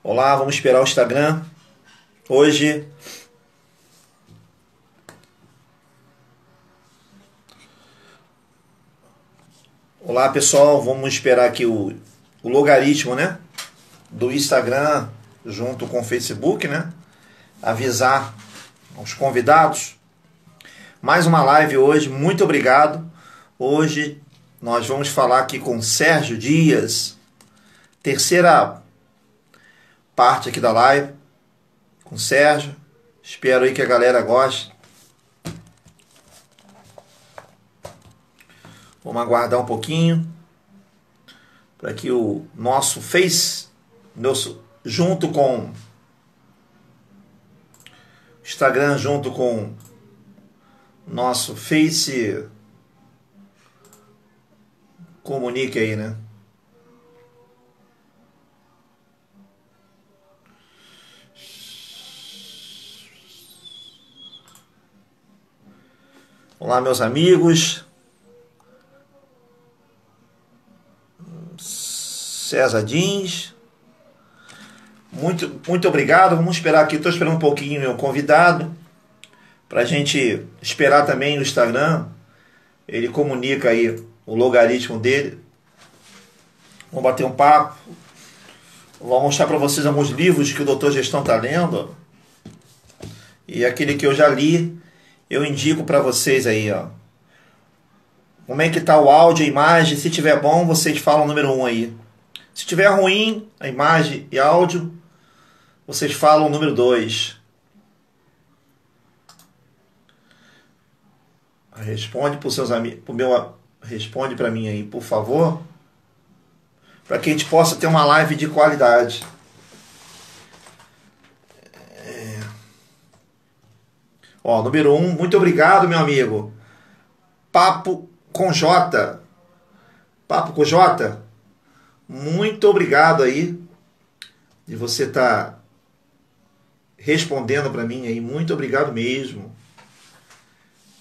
Olá, vamos esperar o Instagram. Hoje olá pessoal, vamos esperar aqui o logaritmo, né, do Instagram junto com o Facebook, né, avisar aos convidados. Mais uma live hoje, muito obrigado. Hoje nós vamos falar aqui com Sérgio Dias, terceira parte aqui da live com o Sérgio. Espero aí que a galera goste. Vamos aguardar um pouquinho para que o nosso Face, junto com o Instagram, junto com nosso Face, comunique aí, né? Olá, meus amigos. César Dins. Muito obrigado. Vamos esperar aqui. Estou esperando um pouquinho meu convidado. Para a gente esperar também no Instagram. Ele comunica aí o logaritmo dele. Vamos bater um papo. Vou mostrar para vocês alguns livros que o Doutor Gestão está lendo. E aquele que eu já li, eu indico para vocês aí, ó. Como é que tá o áudio, a imagem? Se tiver bom, vocês falam o número 1 aí. Se tiver ruim, a imagem e áudio, vocês falam o número 2. Responde para os seus amigos, responde para mim aí, por favor, para que a gente possa ter uma live de qualidade. Ó, número 1, muito obrigado, meu amigo. Papo com J. Papo com J. Muito obrigado aí de você estar respondendo para mim aí. Muito obrigado mesmo.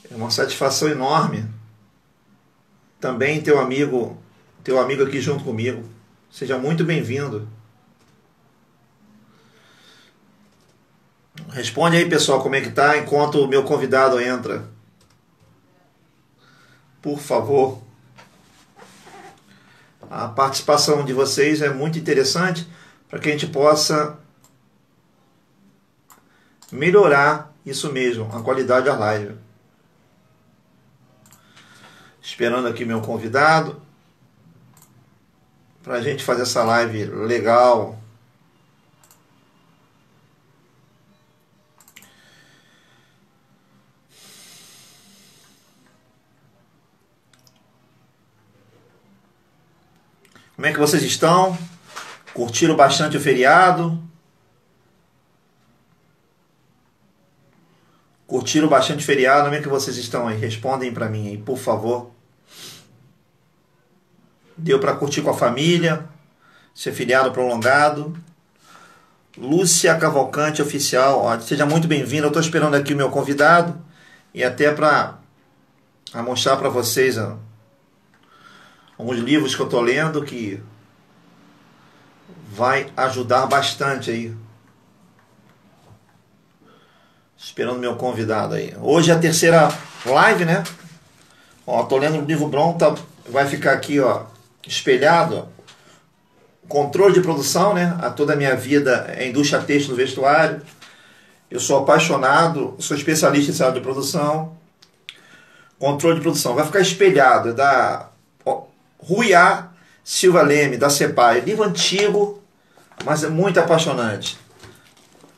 É uma satisfação enorme. Também teu amigo aqui junto comigo. Seja muito bem-vindo. Responde aí, pessoal, como é que tá enquanto o meu convidado entra. Por favor. A participação de vocês é muito interessante para que a gente possa melhorar isso mesmo, a qualidade da live. Esperando aqui meu convidado para a gente fazer essa live legal. Como é que vocês estão? Curtiram bastante o feriado? Curtiram bastante o feriado? Como é que vocês estão aí? Respondem para mim aí, por favor. Deu para curtir com a família? Ser feriado prolongado? Lúcia Cavalcante Oficial, ó, seja muito bem-vinda. Eu estou esperando aqui o meu convidado e até para mostrar para vocês, ó, alguns livros que eu estou lendo que vai ajudar bastante aí. Esperando meu convidado aí. Hoje é a terceira live, né? Ó, tô lendo um livro bom, vai ficar aqui, ó, espelhado, ó. Controle de produção, né? A toda a minha vida é indústria têxtil no vestuário. Eu sou apaixonado, sou especialista em sala de produção. Controle de produção. Vai ficar espelhado, é da Rui A. Silva Leme, da CEPAI. Livro antigo, mas é muito apaixonante.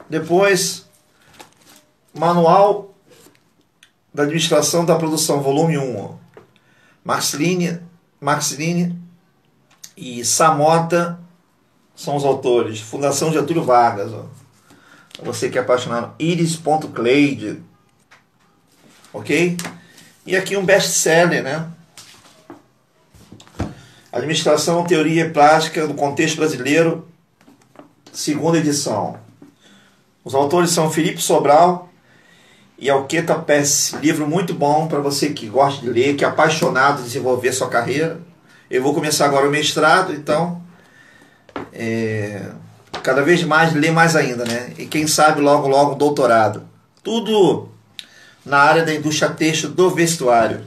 Depois, Manual da Administração da Produção, volume 1. Ó. Marceline e Samota são os autores. Fundação Getúlio Vargas. Ó. Você que é apaixonado. Iris.Cleide. Ok? E aqui um best-seller, né? Administração, Teoria e Prática do Contexto Brasileiro, segunda edição. Os autores são Felipe Sobral e Alqueta Pesce. Livro muito bom para você que gosta de ler, que é apaixonado em desenvolver sua carreira. Eu vou começar agora o mestrado, então cada vez mais, ler mais ainda, né? E quem sabe logo, logo, doutorado. Tudo na área da indústria têxtil do vestuário.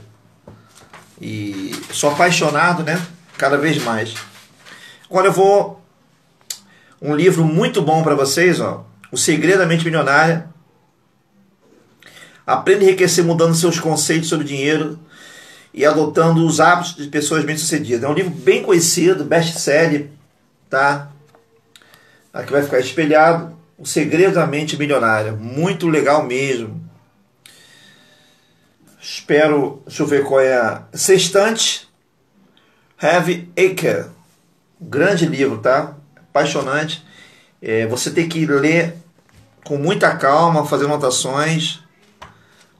E sou apaixonado, né? Cada vez mais. Agora eu vou... Um livro muito bom para vocês, ó. O Segredo da Mente Milionária. Aprenda a enriquecer mudando seus conceitos sobre dinheiro e adotando os hábitos de pessoas bem-sucedidas. É um livro bem conhecido, best-seller, tá? Aqui vai ficar espelhado. O Segredo da Mente Milionária. Muito legal mesmo. Espero... Deixa eu ver qual é a... Sextante. Heavy Acre. Grande livro, tá? Apaixonante. Você tem que ler com muita calma, fazer anotações,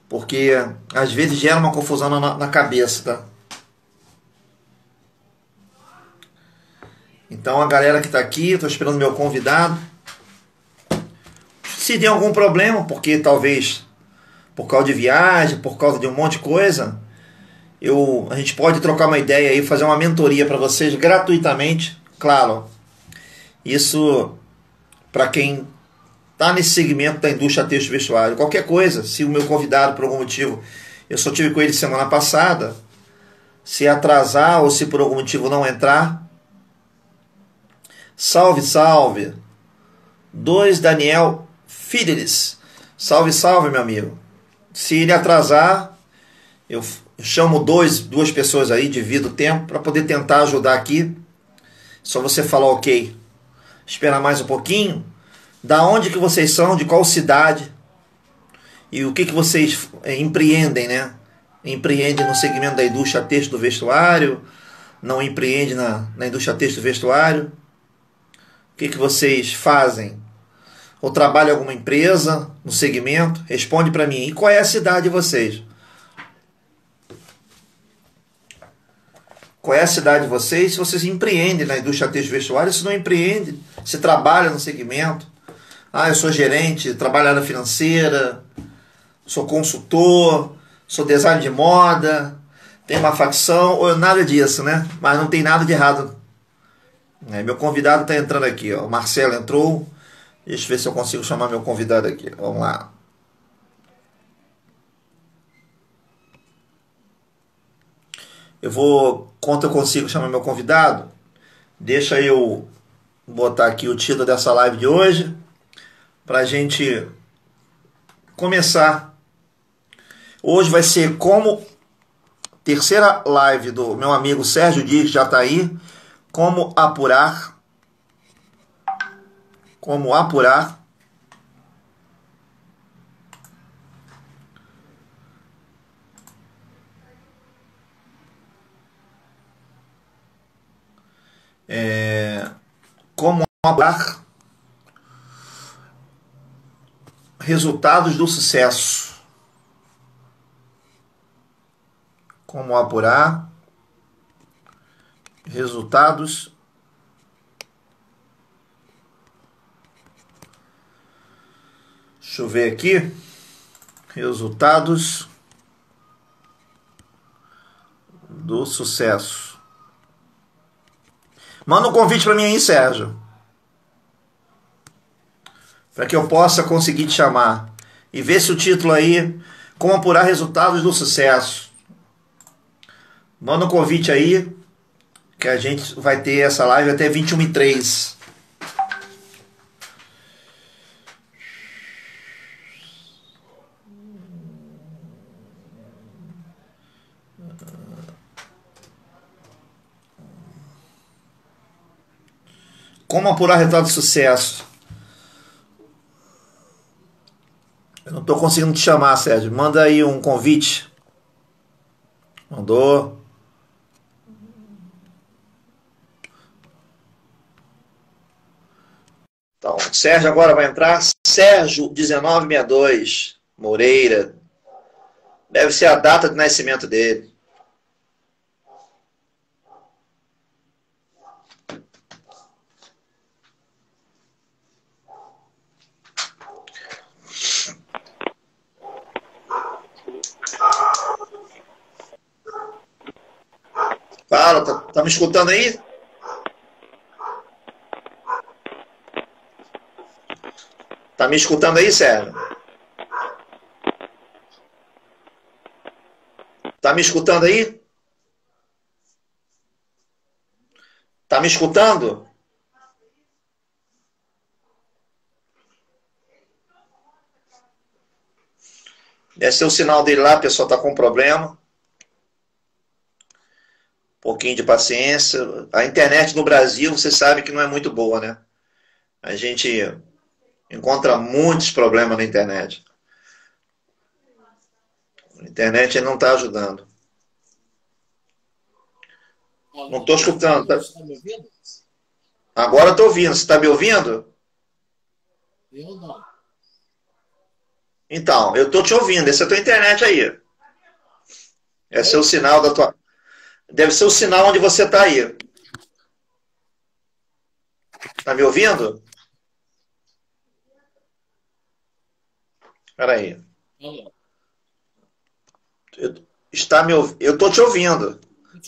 porque às vezes gera uma confusão na cabeça, tá? Então a galera que está aqui, estou esperando meu convidado. Se tem algum problema, porque talvez por causa de viagem, por causa de um monte de coisa, a gente pode trocar uma ideia aí, fazer uma mentoria para vocês gratuitamente, claro. Isso para quem está nesse segmento da indústria têxtil e vestuário. Qualquer coisa, se o meu convidado por algum motivo, eu só tive com ele semana passada, se atrasar ou se por algum motivo não entrar, salve, salve, 2 Daniel Fidelis, salve, salve, meu amigo. Se ele atrasar, eu chamo duas pessoas aí, divido o tempo para poder tentar ajudar aqui. Só você falar ok, esperar mais um pouquinho. Da onde que vocês são, de qual cidade e o que vocês empreendem, né? Empreendem no segmento da indústria têxtil do vestuário, não empreendem na indústria têxtil do vestuário. O que vocês fazem? Ou trabalham em alguma empresa no segmento? Responde para mim. E qual é a cidade de vocês? Qual é a cidade de vocês? Se vocês empreendem na indústria têxtil e vestuário, se não empreende, se trabalha no segmento. Eu sou gerente, trabalho na área financeira, sou consultor, sou designer de moda, tenho uma facção, ou nada disso, né? Mas não tem nada de errado. Meu convidado está entrando aqui, ó. O Marcelo entrou. Deixa eu ver se eu consigo chamar meu convidado aqui. Vamos lá. Quando eu consigo chamar meu convidado, deixa eu botar aqui o título dessa live de hoje, para a gente começar. Hoje vai ser terceira live do meu amigo Sérgio Dias, que já está aí, como apurar resultados do sucesso. Como apurar resultados Deixa eu ver aqui. Resultados do sucesso. Manda um convite para mim aí, Sérgio, para que eu possa conseguir te chamar. E ver se o título aí, como apurar resultados do sucesso. Manda um convite aí, que a gente vai ter essa live até 21h03. Como apurar resultado de sucesso? Eu não estou conseguindo te chamar, Sérgio. Manda aí um convite. Mandou. Então, o Sérgio agora vai entrar. Sérgio 1962 Moreira. Deve ser a data de nascimento dele. Fala, tá me escutando aí? Tá me escutando aí, Sérgio? Tá me escutando aí? Tá me escutando? Deve ser o sinal dele lá, pessoal, tá com problema. Um pouquinho de paciência. A internet no Brasil, você sabe que não é muito boa, né? A gente encontra muitos problemas na internet. A internet não está ajudando. Não estou escutando. Tá? Você está me ouvindo? Agora estou ouvindo. Você está me ouvindo? Eu não. Então, eu estou te ouvindo. Essa é a tua internet aí. Esse é o sinal da tua... Deve ser o sinal onde você está aí. Está me ouvindo? Espera aí. Eu estou te ouvindo.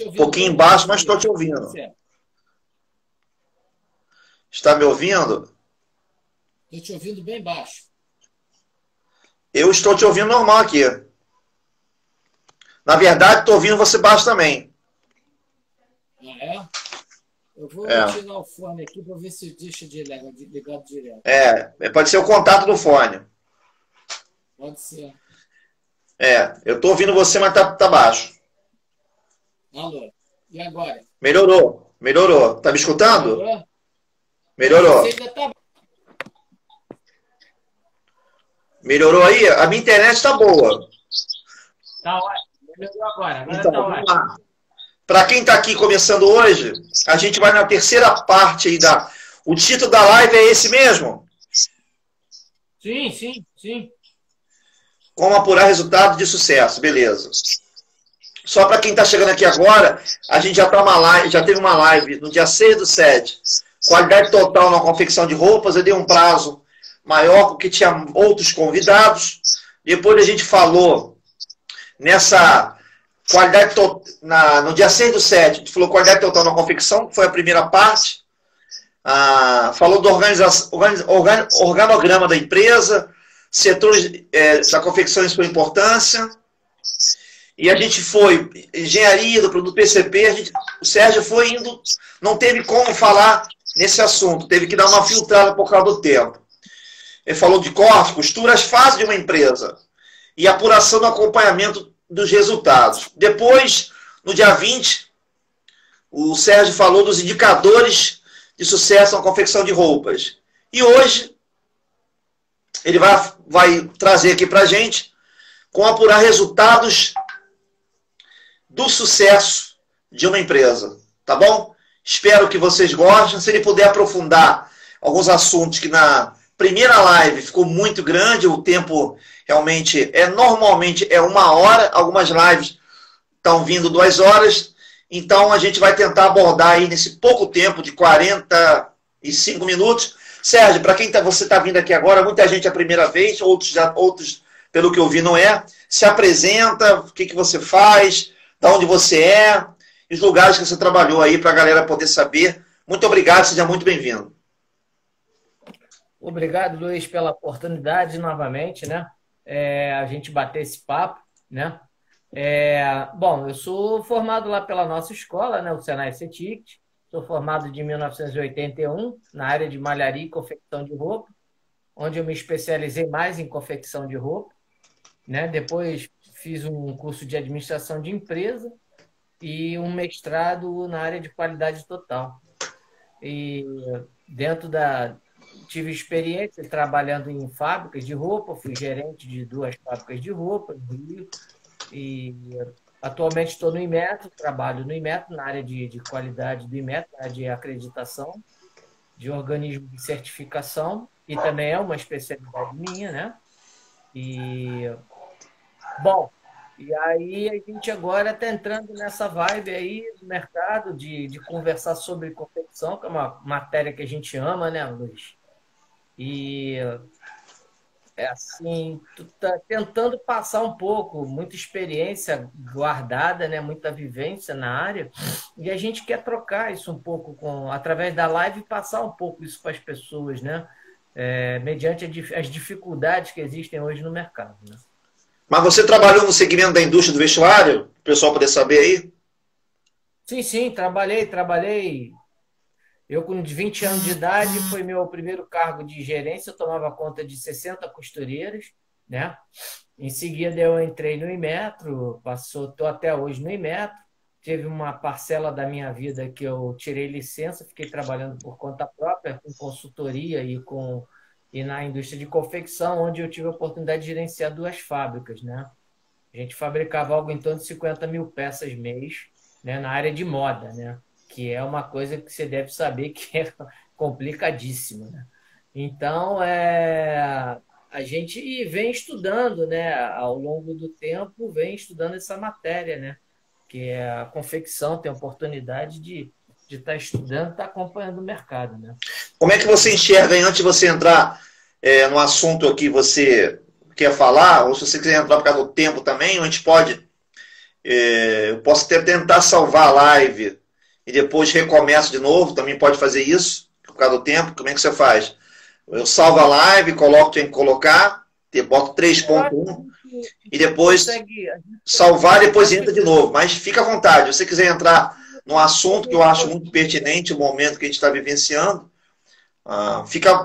Um pouquinho embaixo, mas estou te ouvindo. Está me ouvindo? Estou te ouvindo bem baixo. Eu estou te ouvindo normal aqui. Na verdade, estou ouvindo você baixo também. Ah, é? Eu vou tirar o fone aqui para ver se deixa ligado direto. Pode ser o contato do fone. Pode ser. Eu estou ouvindo você, mas tá baixo. Alô? E agora? Melhorou. Melhorou. Tá me escutando? Melhorou. Você ainda tá... Melhorou aí? A minha internet está boa. Tá ótimo. Melhorou agora. Agora então, tá ótimo. Para quem está aqui começando hoje, a gente vai na terceira parte aí da... O título da live é esse mesmo? Sim. Como apurar resultados de sucesso. Beleza. Só para quem está chegando aqui agora, a gente já teve uma live no dia 6/7. Qualidade total na confecção de roupas. Eu dei um prazo maior porque tinha outros convidados. Depois a gente falou nessa qualidade no dia 6/7, a gente falou qualidade total na confecção, que foi a primeira parte. Falou do organograma da empresa, setores da confecção e sua importância. E a gente foi, engenharia do produto PCP, o Sérgio foi indo, não teve como falar nesse assunto, teve que dar uma filtrada por causa do tempo. Ele falou de corte, costura, as fases de uma empresa e apuração do acompanhamento dos resultados. Depois, no dia 20, o Sérgio falou dos indicadores de sucesso na confecção de roupas. E hoje, ele vai trazer aqui para a gente como apurar resultados do sucesso de uma empresa. Tá bom? Espero que vocês gostem. Se ele puder aprofundar alguns assuntos que na primeira live ficou muito grande, o tempo realmente normalmente é 1 hora, algumas lives estão vindo 2 horas, então a gente vai tentar abordar aí nesse pouco tempo de 45 minutos. Sérgio, para quem você está vindo aqui agora, muita gente é a primeira vez, outros, pelo que eu vi, não é. Se apresenta, o que você faz, de onde você é, e os lugares que você trabalhou aí para a galera poder saber. Muito obrigado, seja muito bem-vindo. Obrigado, Luiz, pela oportunidade novamente, né? A gente bater esse papo, né? Bom, eu sou formado lá pela nossa escola, né? O Senai CETIC. Sou formado de 1981 na área de malharia e confecção de roupa, onde eu me especializei mais em confecção de roupa, né? Depois fiz um curso de administração de empresa e um mestrado na área de qualidade total. E tive experiência trabalhando em fábricas de roupa, fui gerente de 2 fábricas de roupa no Rio, e atualmente estou no Inmetro, trabalho no Inmetro, na área de qualidade do Inmetro, na área de acreditação, de organismo de certificação, e também é uma especialidade minha, né? Bom, e aí a gente agora está entrando nessa vibe aí do mercado de conversar sobre confecção, que é uma matéria que a gente ama, né, Luiz? E assim, tu tá tentando passar um pouco, muita experiência guardada, né, muita vivência na área, e a gente quer trocar isso um pouco através da live e passar um pouco isso para as pessoas, né? mediante as dificuldades que existem hoje no mercado, né? Mas você trabalhou no segmento da indústria do vestuário? O pessoal poder saber aí? Sim, sim, trabalhei. Eu, com 20 anos de idade, foi meu primeiro cargo de gerência. Eu tomava conta de 60 costureiras, né? Em seguida, eu entrei no Inmetro, estou até hoje no Inmetro. Teve uma parcela da minha vida que eu tirei licença, fiquei trabalhando por conta própria, com consultoria e na indústria de confecção, onde eu tive a oportunidade de gerenciar 2 fábricas, né? A gente fabricava algo em torno de 50 mil peças mês, né, na área de moda, né? Que é uma coisa que você deve saber que é complicadíssima, né? Então, a gente vem estudando, né, ao longo do tempo, vem estudando essa matéria, né? Que é a confecção, tem a oportunidade de estar estudando, estar acompanhando o mercado, né? Como é que você enxerga, aí, antes de você entrar no assunto que você quer falar, ou se você quiser entrar por causa do tempo também, a gente pode, eu posso até tentar salvar a live e depois recomeço de novo, também pode fazer isso, por causa do tempo. Como é que você faz? Eu salvo a live, coloco, tem que colocar, boto 3.1 e depois salvar e depois entra de novo. Mas fica à vontade, se você quiser entrar num assunto que eu acho muito pertinente, o momento que a gente está vivenciando,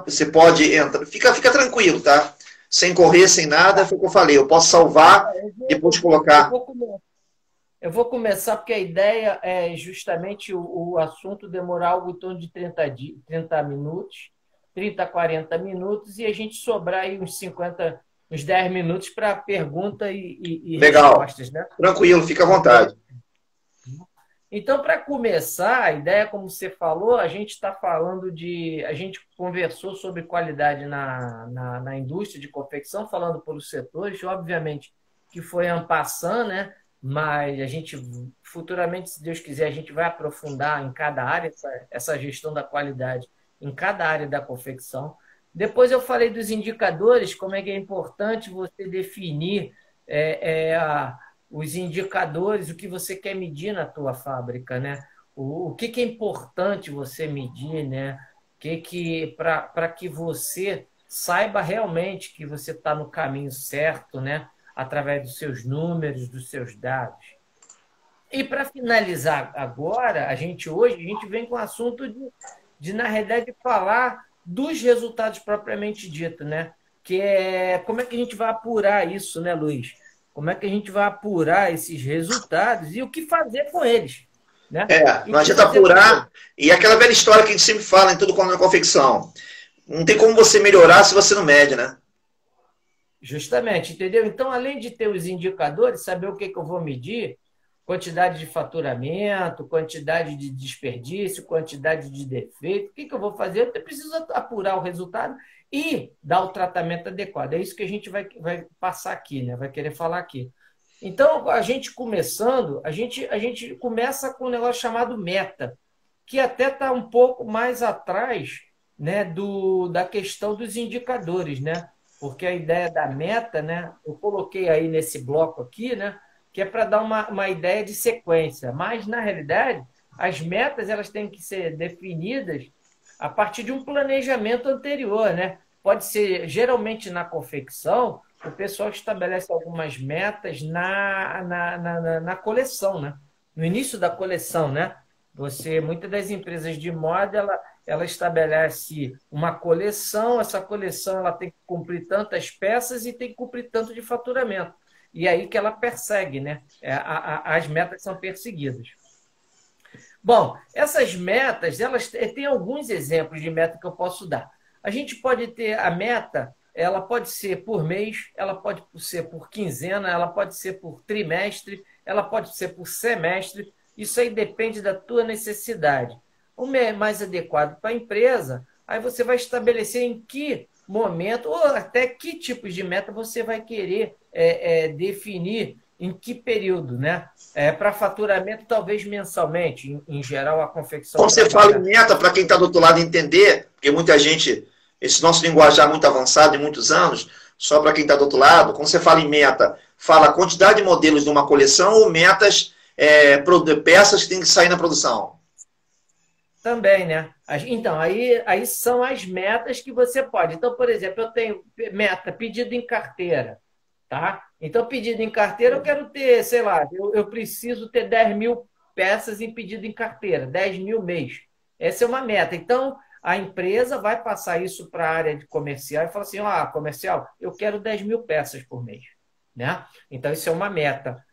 você pode entrar, fica tranquilo, tá? Sem correr, sem nada, foi o que eu falei, eu posso salvar e depois colocar. Eu vou começar porque a ideia é justamente o assunto demorar algo em torno de 30 minutos, 30, 40 minutos, e a gente sobrar aí uns 10 minutos para pergunta e Legal. Respostas, né? Tranquilo, fica à vontade. Então, para começar, a ideia, como você falou, a gente está falando a gente conversou sobre qualidade na indústria de confecção, falando pelos setores, obviamente que foi en passant, né? Mas a gente, futuramente, se Deus quiser, a gente vai aprofundar em cada área essa gestão da qualidade, em cada área da confecção. Depois eu falei dos indicadores, como é que é importante você definir os indicadores, o que você quer medir na tua fábrica, né? O que é importante você medir, né? Para que você saiba realmente que você está no caminho certo, né? Através dos seus números, dos seus dados. E para finalizar agora, hoje a gente vem com o assunto na realidade, falar dos resultados propriamente dito, né? Que é como é que a gente vai apurar isso, né, Luiz? Como é que a gente vai apurar esses resultados e o que fazer com eles, né? Não adianta apurar. E aquela velha história que a gente sempre fala em tudo quanto é confecção. Não tem como você melhorar se você não mede, né? Justamente, entendeu? Então, além de ter os indicadores, saber o que eu vou medir, quantidade de faturamento, quantidade de desperdício, quantidade de defeito, o que eu vou fazer? Eu preciso apurar o resultado e dar o tratamento adequado. É isso que a gente vai passar aqui, né? Vai querer falar aqui. Então, a gente começando, a gente começa com um negócio chamado meta, que até está um pouco mais atrás, né, da questão dos indicadores, né? Porque a ideia da meta, né, eu coloquei aí nesse bloco aqui, né, que é para dar uma ideia de sequência. Mas, na realidade, as metas elas têm que ser definidas a partir de um planejamento anterior, né? Pode ser, geralmente, na confecção, o pessoal estabelece algumas metas na coleção, né? No início da coleção, né? Muitas das empresas de moda, ela estabelece uma coleção, essa coleção ela tem que cumprir tantas peças e tem que cumprir tanto de faturamento. E aí que ela persegue, né? As metas são perseguidas. Bom, essas metas, elas têm alguns exemplos de meta que eu posso dar. A gente pode ter a meta, ela pode ser por mês, ela pode ser por quinzena, ela pode ser por trimestre, ela pode ser por semestre. Isso aí depende da tua necessidade. O mais adequado para a empresa, aí você vai estabelecer em que momento ou até que tipos de meta você vai querer definir em que período, né? Para faturamento, talvez mensalmente, em geral, a confecção... Quando você fala em meta, para quem está do outro lado entender, porque muita gente, esse nosso linguajar muito avançado em muitos anos, só para quem está do outro lado, quando você fala em meta, fala a quantidade de modelos de uma coleção ou metas, peças que tem que sair na produção? Também, né? Então, aí são as metas que você pode. Então, por exemplo, eu tenho meta pedido em carteira, tá? Então, pedido em carteira, eu quero ter, sei lá, eu preciso ter 10 mil peças em pedido em carteira, 10 mil mês. Essa é uma meta. Então, a empresa vai passar isso para a área de comercial e falar assim, comercial, eu quero 10 mil peças por mês, né? Então, isso é uma meta.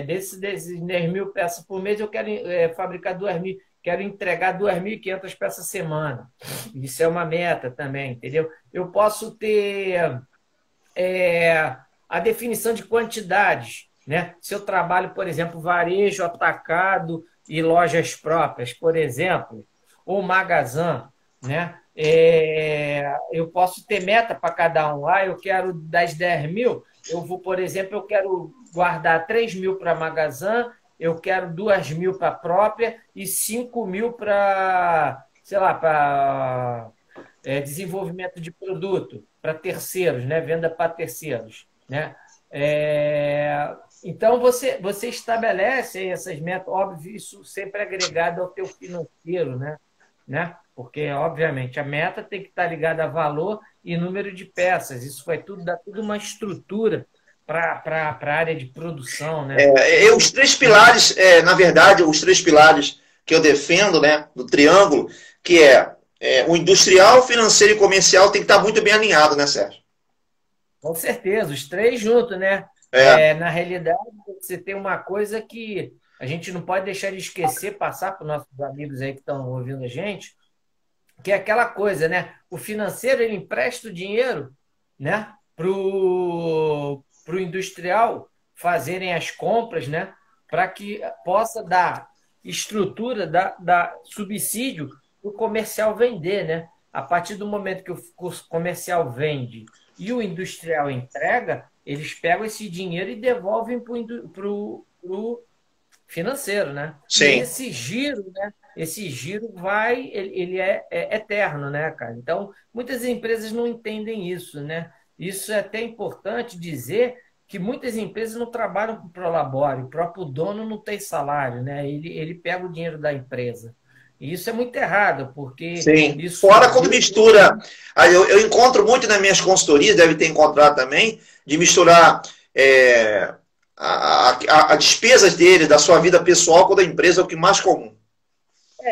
Desses 10 mil peças por mês, eu quero fabricar 2 mil, quero entregar 2.500 peças semana. Isso é uma meta também, entendeu? Eu posso ter a definição de quantidades, né? Se eu trabalho, por exemplo, varejo, atacado e lojas próprias, por exemplo, ou magazã, né? Eu posso ter meta para cada um. Eu quero das 10 mil, eu vou, por exemplo, eu quero guardar 3 mil para magazã, eu quero 2 mil para própria e 5 mil para, sei lá, para desenvolvimento de produto para terceiros, né? Venda para terceiros, né? Então, você estabelece essas metas, óbvio, isso sempre agregado ao teu financeiro, né? Porque, obviamente, a meta tem que estar ligada a valor e número de peças. Isso vai tudo dar tudo uma estrutura para a área de produção, né? Os três pilares, na verdade, os três pilares que eu defendo, né, do triângulo, que o industrial, financeiro e comercial tem que estar muito bem alinhado, né, Sérgio? Com certeza, os três juntos, né? É. Na realidade, você tem uma coisa que a gente não pode deixar de esquecer, passar para os nossos amigos aí que estão ouvindo a gente, que é aquela coisa, né? O financeiro, ele empresta o dinheiro, né? Pro industrial fazerem as compras, né? Para que possa dar estrutura, dar subsídio para o comercial vender, né? A partir do momento que o comercial vende e o industrial entrega, eles pegam esse dinheiro e devolvem para o financeiro, né? E Sim. esse giro, né? Esse giro vai, ele é eterno, né, cara? Então, muitas empresas não entendem isso, né? Isso é até importante dizer que muitas empresas não trabalham com o Prolabore, o próprio dono não tem salário, né? Ele pega o dinheiro da empresa. E isso é muito errado, porque Sim. isso Fora quando mistura. Eu encontro muito nas minhas consultorias, deve ter encontrado também, de misturar a despesas dele, da sua vida pessoal, com a da empresa, é o que mais comum.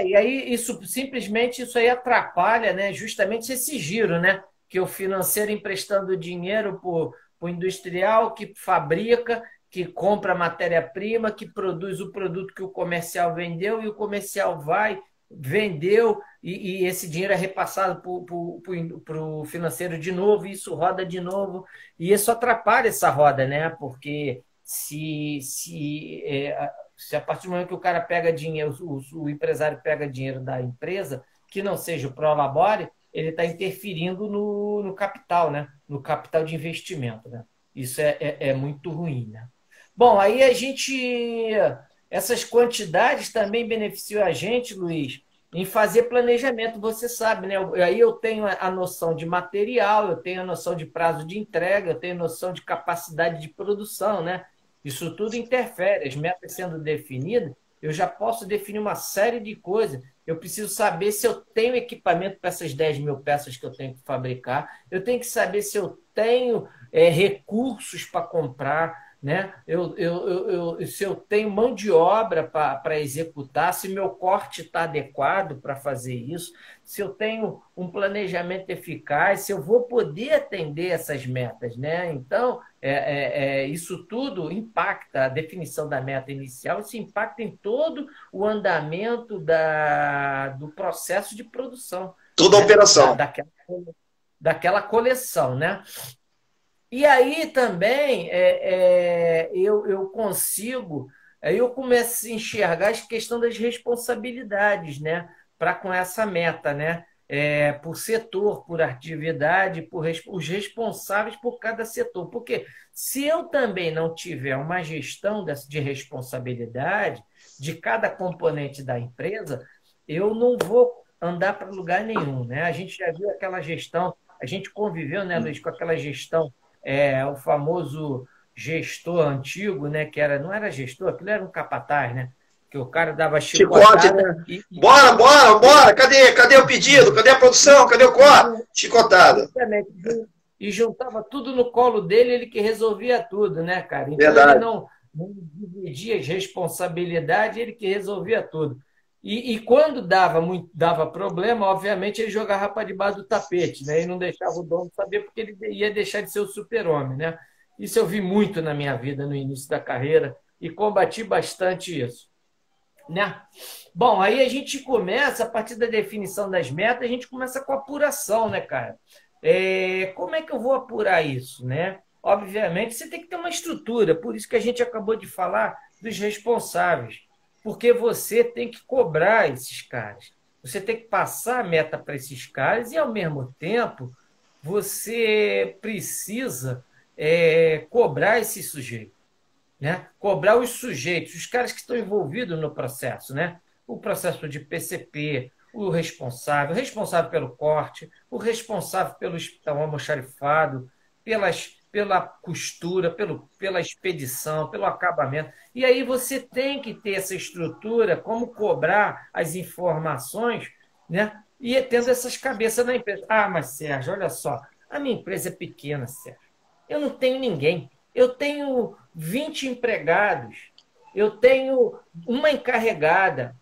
E aí isso aí atrapalha, né, justamente esse giro, né? Que o financeiro emprestando dinheiro para o industrial que fabrica, que compra matéria-prima, que produz o produto que o comercial vendeu, e o comercial vendeu, e esse dinheiro é repassado para o financeiro de novo, e isso roda de novo, e isso atrapalha essa roda, né? Porque se a partir do momento que o cara pega dinheiro, o empresário pega dinheiro da empresa, que não seja o Prolabore, ele está interferindo no capital, né? No capital de investimento, né? Isso é muito ruim, né? Bom, aí essas quantidades também beneficiam a gente, Luiz, em fazer planejamento, você sabe, né? Aí eu tenho a noção de material, eu tenho a noção de prazo de entrega, eu tenho a noção de capacidade de produção, né? Isso tudo interfere. As metas sendo definidas, eu já posso definir uma série de coisas. Eu preciso saber se eu tenho equipamento para essas 10 mil peças que eu tenho que fabricar. Eu tenho que saber se eu tenho recursos para comprar, né? Se eu tenho mão de obra para executar, se meu corte está adequado para fazer isso, se eu tenho um planejamento eficaz, se eu vou poder atender essas metas, né? Então, isso tudo impacta a definição da meta inicial, isso impacta em todo o andamento do processo de produção, Toda a né? operação. Daquela coleção, né? E aí também eu consigo, aí eu começo a enxergar a questão das responsabilidades, né? Para com essa meta, né? Por setor, por atividade, os responsáveis por cada setor. Porque se eu também não tiver uma gestão de responsabilidade de cada componente da empresa, eu não vou andar para lugar nenhum, né? A gente já viu aquela gestão, a gente conviveu, né, Luiz, com aquela gestão o famoso gestor antigo, né, não era gestor, aquilo era um capataz, né? que o cara dava Chicote, chicotada né? Bora, bora, bora! Cadê o pedido? Cadê a produção? Cadê o corte? Chicotada. e juntava tudo no colo dele, ele que resolvia tudo, né, cara? Então ele Verdade. não dividia as responsabilidades, ele que resolvia tudo. E quando dava problema, obviamente ele jogava para debaixo do tapete, né? E não deixava o dono saber, porque ele ia deixar de ser o super-homem, né? Isso eu vi muito na minha vida no início da carreira e combati bastante isso, né? Bom, aí a gente começa, a partir da definição das metas, a gente começa com a apuração, né, cara? Como é que eu vou apurar isso, né? Obviamente, você tem que ter uma estrutura, por isso que a gente acabou de falar dos responsáveis, porque você tem que cobrar esses caras, você tem que passar a meta para esses caras e, ao mesmo tempo, você precisa cobrar esse sujeito, né? Cobrar os sujeitos, os caras que estão envolvidos no processo, né? O processo de PCP, o responsável pelo corte, o responsável pelo almoxarifado, pela costura, pela expedição, pelo acabamento. E aí você tem que ter essa estrutura, como cobrar as informações, né? E tendo essas cabeças na empresa. Ah, mas Sérgio, olha só, a minha empresa é pequena, Sérgio. Eu não tenho ninguém. Eu tenho 20 empregados. Eu tenho uma encarregada.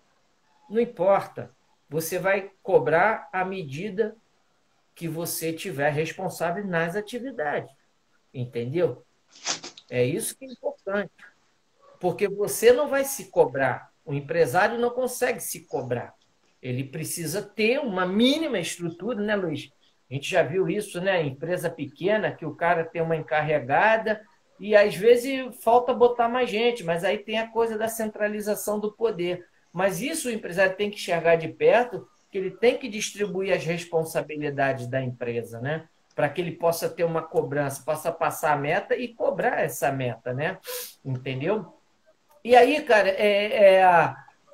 Não importa. Você vai cobrar à medida que você tiver responsável nas atividades. Entendeu? É isso que é importante. Porque você não vai se cobrar. O empresário não consegue se cobrar. Ele precisa ter uma mínima estrutura, né, Luiz? A gente já viu isso, né? Empresa pequena, que o cara tem uma encarregada e às vezes falta botar mais gente, mas aí tem a coisa da centralização do poder. Mas isso o empresário tem que enxergar de perto, que ele tem que distribuir as responsabilidades da empresa, né? Para que ele possa ter uma cobrança, possa passar a meta e cobrar essa meta, né? Entendeu? E aí, cara,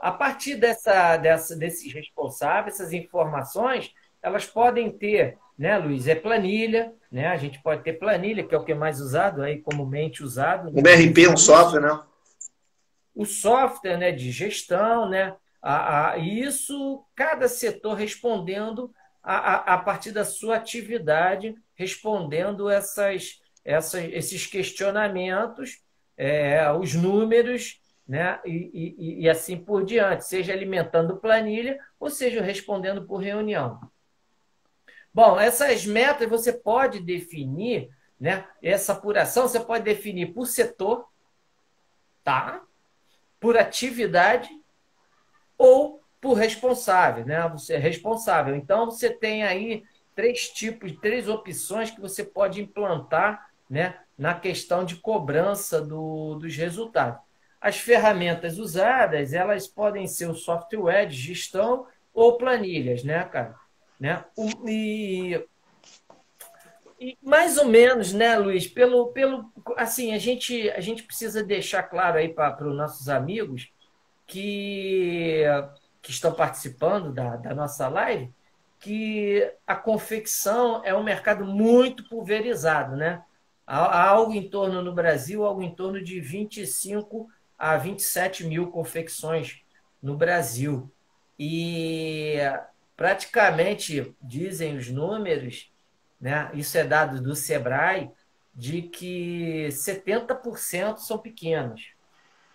a partir desses responsáveis, essas informações, elas podem ter, né, Luiz? Planilha, né? A gente pode ter planilha, que é o que é mais usado, aí comumente usado. Um BRP, um software, né? O software, né, de gestão, né? Isso, cada setor respondendo a partir da sua atividade, respondendo esses questionamentos, os números, né? E assim por diante, seja alimentando planilha ou seja respondendo por reunião. Bom, essas metas você pode definir, né? Essa apuração você pode definir por setor, tá? Por atividade ou por responsável, né? Você é responsável. Então, você tem aí três opções que você pode implantar, né, na questão de cobrança dos resultados. As ferramentas usadas, elas podem ser o software de gestão ou planilhas, né, cara? Né? E mais ou menos, né, Luiz? Assim, a gente precisa deixar claro aí para os nossos amigos que estão participando da nossa live que a confecção é um mercado muito pulverizado, né? Há algo em torno no Brasil, algo em torno de 25 a 27 mil confecções no Brasil. E praticamente, dizem os números, né? Isso é dado do Sebrae, de que 70% são pequenas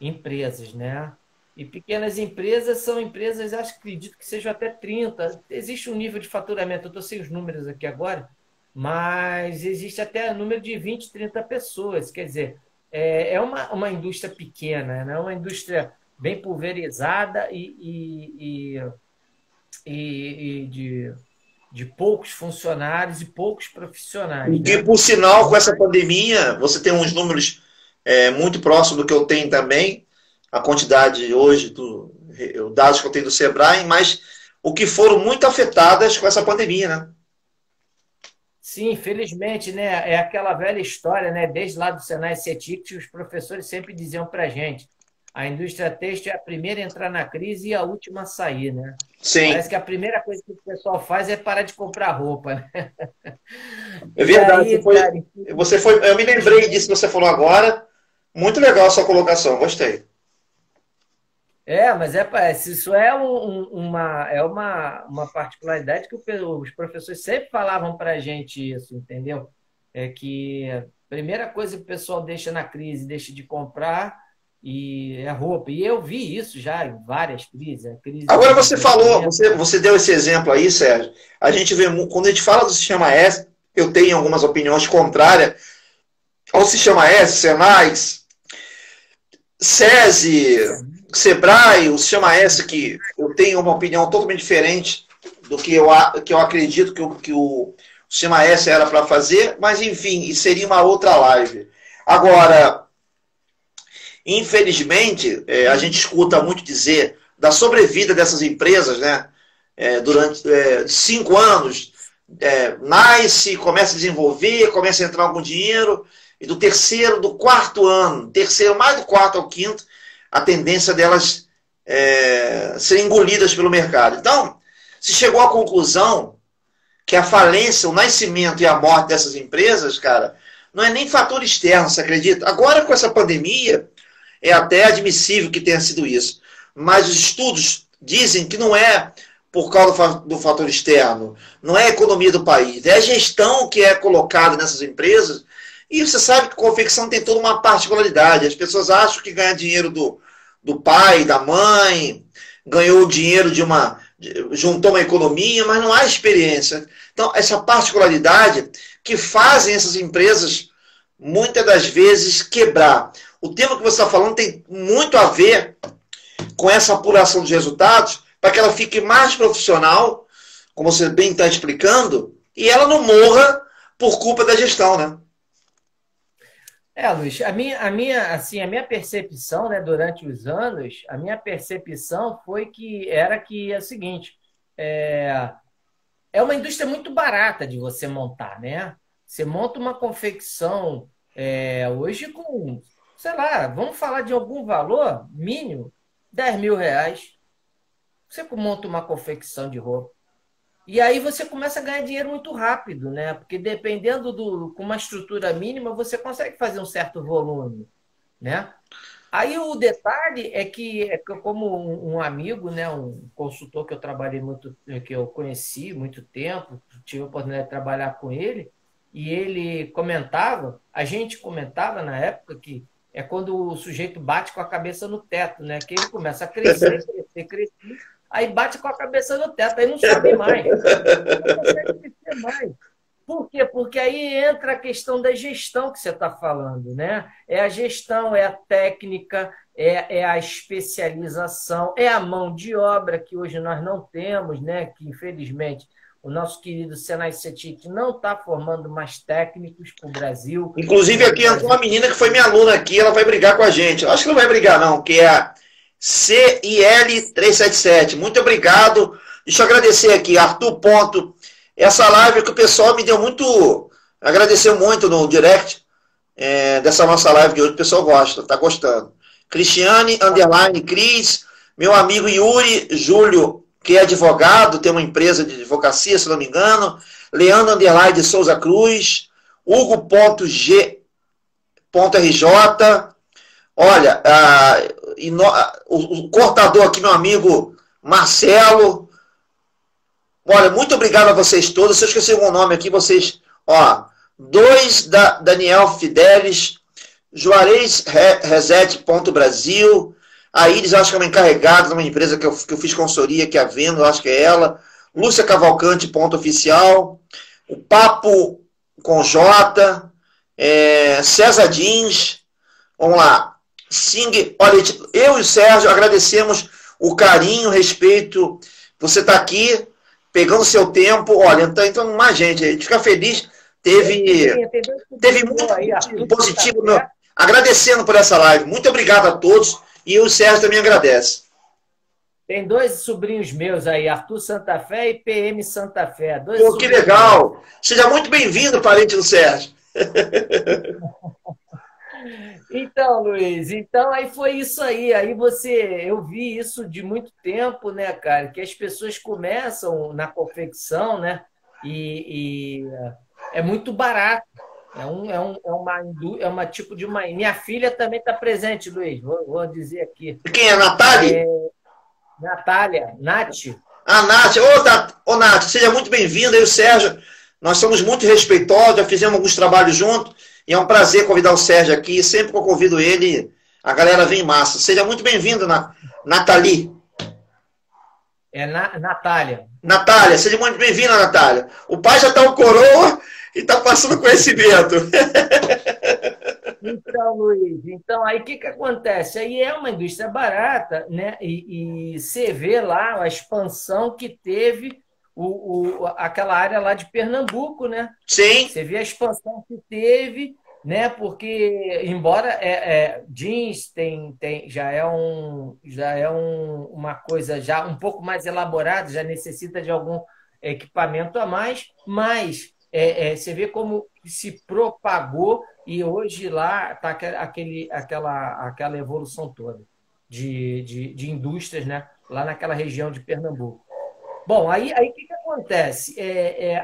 empresas, né? E pequenas empresas são empresas, acredito que sejam até 30. Existe um nível de faturamento, eu estou sem os números aqui agora, mas existe até número de 20, 30 pessoas. Quer dizer, é uma indústria pequena, né? Uma indústria bem pulverizada e de poucos funcionários e poucos profissionais. E, né? Por sinal, com essa pandemia, você tem uns números muito próximos do que eu tenho também, a quantidade hoje, os dados que eu tenho do Sebrae, mas o que foram muito afetadas com essa pandemia, né? Sim, infelizmente, né? É aquela velha história, né? Desde lá do Senai CETIC, os professores sempre diziam para a gente: a indústria têxtil é a primeira a entrar na crise e a última a sair, né? Sim. Parece que a primeira coisa que o pessoal faz é parar de comprar roupa, né? É verdade. Eu me lembrei disso que você falou agora. Muito legal a sua colocação, gostei. Mas isso uma particularidade que os professores sempre falavam para a gente isso, entendeu? É que a primeira coisa que o pessoal deixa na crise, deixa de comprar, e é roupa. E eu vi isso já em várias crises. A crise Agora de você falou, 90. você deu esse exemplo aí, Sérgio. A gente vê, quando a gente fala do sistema S, eu tenho algumas opiniões contrárias ao sistema S, Senai, SESI, Sebrae, o sistema S, que eu tenho uma opinião totalmente diferente do que eu acredito que o sistema S era para fazer, mas enfim, isso seria uma outra live. Agora, infelizmente, a gente escuta muito dizer da sobrevida dessas empresas, né? Durante 5 anos, nasce, começa a desenvolver, começa a entrar algum dinheiro, e do terceiro, do quarto ano, mais do quarto ao quinto, a tendência delas serem engolidas pelo mercado. Então, se chegou à conclusão que a falência, o nascimento e a morte dessas empresas, cara, não é nem fator externo, você acredita? Agora, com essa pandemia, é até admissível que tenha sido isso. Mas os estudos dizem que não é por causa do fator externo, não é a economia do país, é a gestão que é colocada nessas empresas. E você sabe que a confecção tem toda uma particularidade. As pessoas acham que ganha dinheiro do pai, da mãe, ganhou o dinheiro juntou uma economia, mas não há experiência. Então, essa particularidade que fazem essas empresas, muitas das vezes, quebrar. O tema que você está falando tem muito a ver com essa apuração dos resultados, para que ela fique mais profissional, como você bem está explicando, e ela não morra por culpa da gestão, né? Luiz, a minha percepção, né, durante os anos, a minha percepção foi que é o seguinte, é uma indústria muito barata de você montar, né? Você monta uma confecção hoje com, sei lá, vamos falar de algum valor mínimo, R$ 10.000. Você monta uma confecção de roupa. E aí você começa a ganhar dinheiro muito rápido, né? Porque dependendo com uma estrutura mínima, você consegue fazer um certo volume, né? Aí o detalhe é que como um amigo, né, um consultor que eu trabalhei muito, que eu conheci muito tempo, tive a oportunidade de trabalhar com ele, e a gente comentava na época que é quando o sujeito bate com a cabeça no teto, né? Que ele começa a crescer, crescer, crescer, aí bate com a cabeça no teto, aí não sobe mais, não consegue crescer mais. Por quê? Porque aí entra a questão da gestão que você está falando, né? É a gestão, é a técnica, é a especialização, é a mão de obra que hoje nós não temos, né? Que infelizmente o nosso querido Senai CETIC não está formando mais técnicos para o Brasil. Inclusive aqui entrou uma menina que foi minha aluna aqui, ela vai brigar com a gente. Eu acho que não vai brigar não, que é a CIL377. Muito obrigado. Deixa eu agradecer aqui, Arthur Ponto. Essa live que o pessoal me deu muito... Agradeceu muito no direct dessa nossa live de hoje. O pessoal gosta, tá gostando. Cristiane, _ Cris, meu amigo Yuri Júlio, que é advogado, tem uma empresa de advocacia, se não me engano. Leandro _ de Souza Cruz, Hugo.g.rj. Olha, o cortador aqui, meu amigo Marcelo. Olha, muito obrigado a vocês todos. Se eu esqueci algum nome aqui, vocês... Dois da Daniel Fidelis, Juarez Reset.Brasil, a Iris, acho que é uma encarregada de uma empresa que eu fiz consultoria, que é a Vendo, acho que é ela. Lúcia Cavalcante.oficial, o Papo com J, César Dins, vamos lá. Olha, eu e o Sérgio agradecemos o carinho, o respeito. Você está aqui, pegando seu tempo, olha, está entrando mais gente, a gente fica feliz. Teve muito positivo, agradecendo por essa live. Muito obrigado a todos, e o Sérgio também agradece. Tem 2 sobrinhos meus aí, Arthur Santa Fé e PM Santa Fé. Pô, que legal! Meus. Seja muito bem-vindo, parente do Sérgio. Então, Luiz, aí foi isso aí. Eu vi isso de muito tempo, né, cara? Que as pessoas começam na confecção, né? E é muito barato. É uma tipo de uma. Minha filha também está presente, Luiz. Vou dizer aqui. Quem é a Natália? Natália, Nath. A Nath, ô Nath, seja muito bem-vinda, eu e o Sérgio, nós somos muito respeitosos, já fizemos alguns trabalhos juntos, e é um prazer convidar o Sérgio aqui, sempre que eu convido ele, a galera vem em massa. Seja muito bem-vinda, Nathalie. Natália. Natália, seja muito bem-vinda, Natália. O pai já está o coroa e está passando conhecimento. Então, Luiz, então aí o que acontece? Aí é uma indústria barata, né? E você vê lá a expansão que teve aquela área lá de Pernambuco, né? Sim. Você vê a expansão que teve, né? Porque, embora jeans já é uma coisa já um pouco mais elaborada, já necessita de algum equipamento a mais, mas você vê como se propagou e hoje lá está aquela evolução toda de indústrias, né? Lá naquela região de Pernambuco. Bom, aí o que acontece?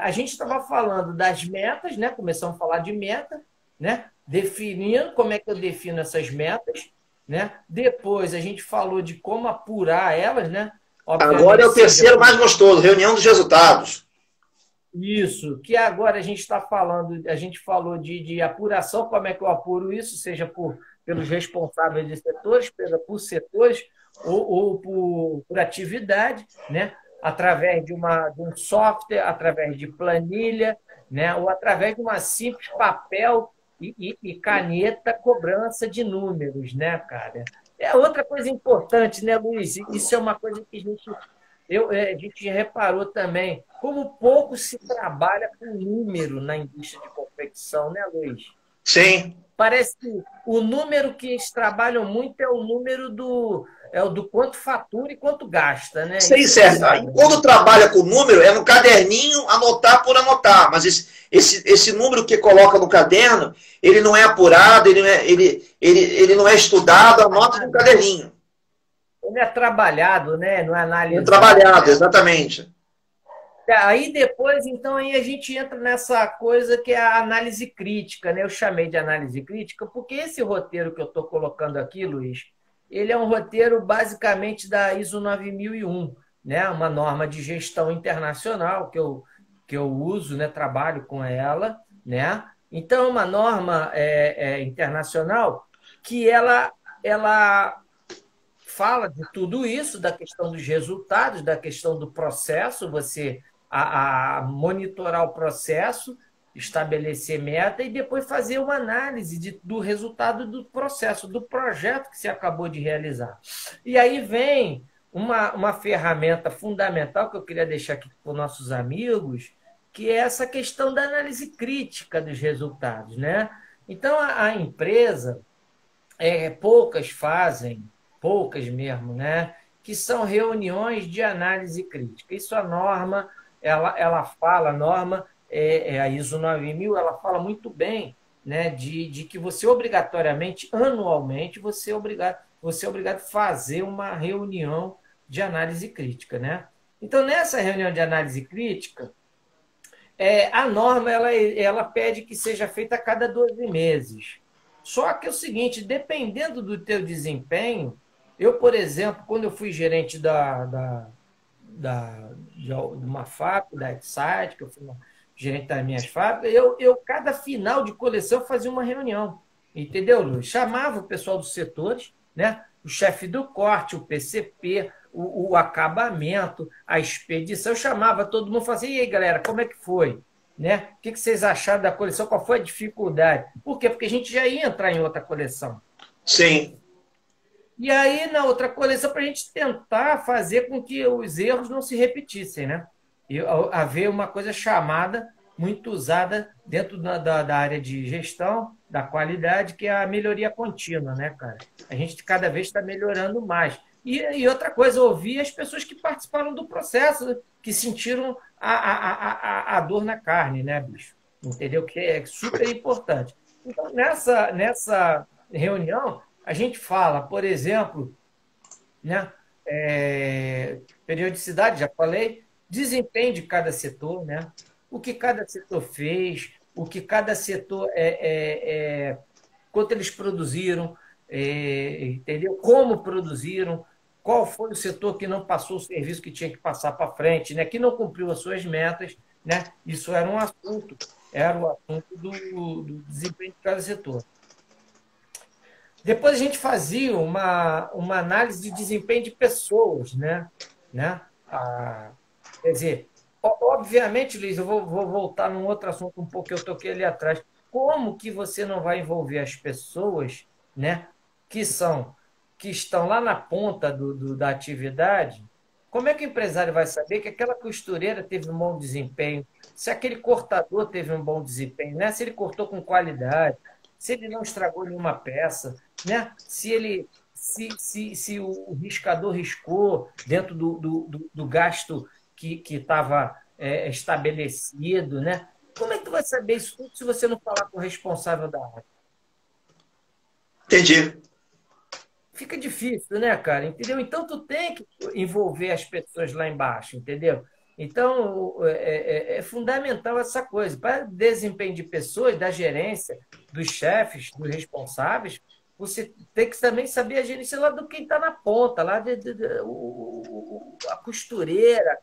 A gente estava falando das metas, né? Começamos a falar de meta, né? Definindo como é que eu defino essas metas, né? Depois a gente falou de como apurar elas, né? Agora é o terceiro mais gostoso, reunião dos resultados. Isso, que agora a gente está falando, a gente falou de apuração, como é que eu apuro isso, seja pelos responsáveis de setores, por setores, ou por atividade, né? Através de um software, através de planilha, né? Ou através de uma simples papel e caneta cobrança de números, né, cara? É outra coisa importante, né, Luiz? Isso é uma coisa que a gente reparou também, como pouco se trabalha com número na indústria de confecção, né, Luiz? Sim. Parece que o número que eles trabalham muito é o número do quanto fatura e quanto gasta, né? Sim, Isso certo. Quando trabalha com número, é no caderninho, anotar por anotar. Mas esse número que coloca no caderno, ele não é apurado, ele não é estudado, anota no caderninho. Ele é trabalhado, né? Não é analisado. É trabalhado, exatamente. Aí depois, então, aí a gente entra nessa coisa que é a análise crítica, né? Eu chamei de análise crítica porque esse roteiro que eu estou colocando aqui, Luiz, ele é um roteiro basicamente da ISO 9001, né? Uma norma de gestão internacional que eu uso, né? Trabalho com ela, né? Então, é uma norma internacional que ela fala de tudo isso, da questão dos resultados, da questão do processo, você a monitorar o processo, estabelecer meta e depois fazer uma análise do resultado do processo, do projeto que você acabou de realizar. E aí vem uma ferramenta fundamental que eu queria deixar aqui para os nossos amigos, que é essa questão da análise crítica dos resultados, né? Então, a empresa, poucas fazem, poucas mesmo, né? Que são reuniões de análise crítica. Isso a norma, ela fala, a norma, a ISO 9000, ela fala muito bem, né? De que você obrigatoriamente, anualmente, você é obrigado a fazer uma reunião de análise crítica, né? Então, nessa reunião de análise crítica, a norma ela pede que seja feita a cada 12 meses. Só que é o seguinte, dependendo do teu desempenho, eu, por exemplo, quando eu fui gerente de uma fábrica, da Excite, que eu fui gerente das minhas fábricas, cada final de coleção fazia uma reunião, entendeu, Luiz? Chamava o pessoal dos setores, né? O chefe do corte, o PCP, o acabamento, a expedição, eu chamava todo mundo e falava assim, e aí, galera, como é que foi? Né? O que vocês acharam da coleção? Qual foi a dificuldade? Por quê? Porque a gente já ia entrar em outra coleção. Sim. E aí, na outra coleção, para a gente tentar fazer com que os erros não se repetissem, né? E haver uma coisa chamada, muito usada dentro da área de gestão, da qualidade, que é a melhoria contínua, né, cara? A gente cada vez está melhorando mais. E outra coisa, ouvir as pessoas que participaram do processo, que sentiram a dor na carne, né, bicho? Entendeu? Que é super importante. Então, nessa reunião, a gente fala, por exemplo, né, periodicidade, já falei, desempenho de cada setor, né? O que cada setor fez, o que cada setor quanto eles produziram, entendeu? Como produziram, qual foi o setor que não passou o serviço que tinha que passar para frente, né? Que não cumpriu as suas metas, né? Isso era o assunto do desempenho de cada setor. Depois a gente fazia uma análise de desempenho de pessoas, né? Quer dizer, obviamente, Luiz, eu vou voltar num outro assunto um pouco que eu toquei ali atrás. Como que você não vai envolver as pessoas, né, que são, que estão lá na ponta da atividade? Como é que o empresário vai saber que aquela costureira teve um bom desempenho, se aquele cortador teve um bom desempenho, né? Se ele cortou com qualidade, se ele não estragou nenhuma peça, né? Se o riscador riscou dentro do gasto que estava estabelecido, né? Como é que tu vai saber isso tudo se você não falar com o responsável da área? Entendi. Fica difícil, né, cara? Entendeu? Então tu tem que envolver as pessoas lá embaixo, entendeu? Então é fundamental essa coisa. Para desempenho de pessoas, da gerência, dos chefes, dos responsáveis, você tem que também saber a gerência lá do quem está na ponta, lá a costureira,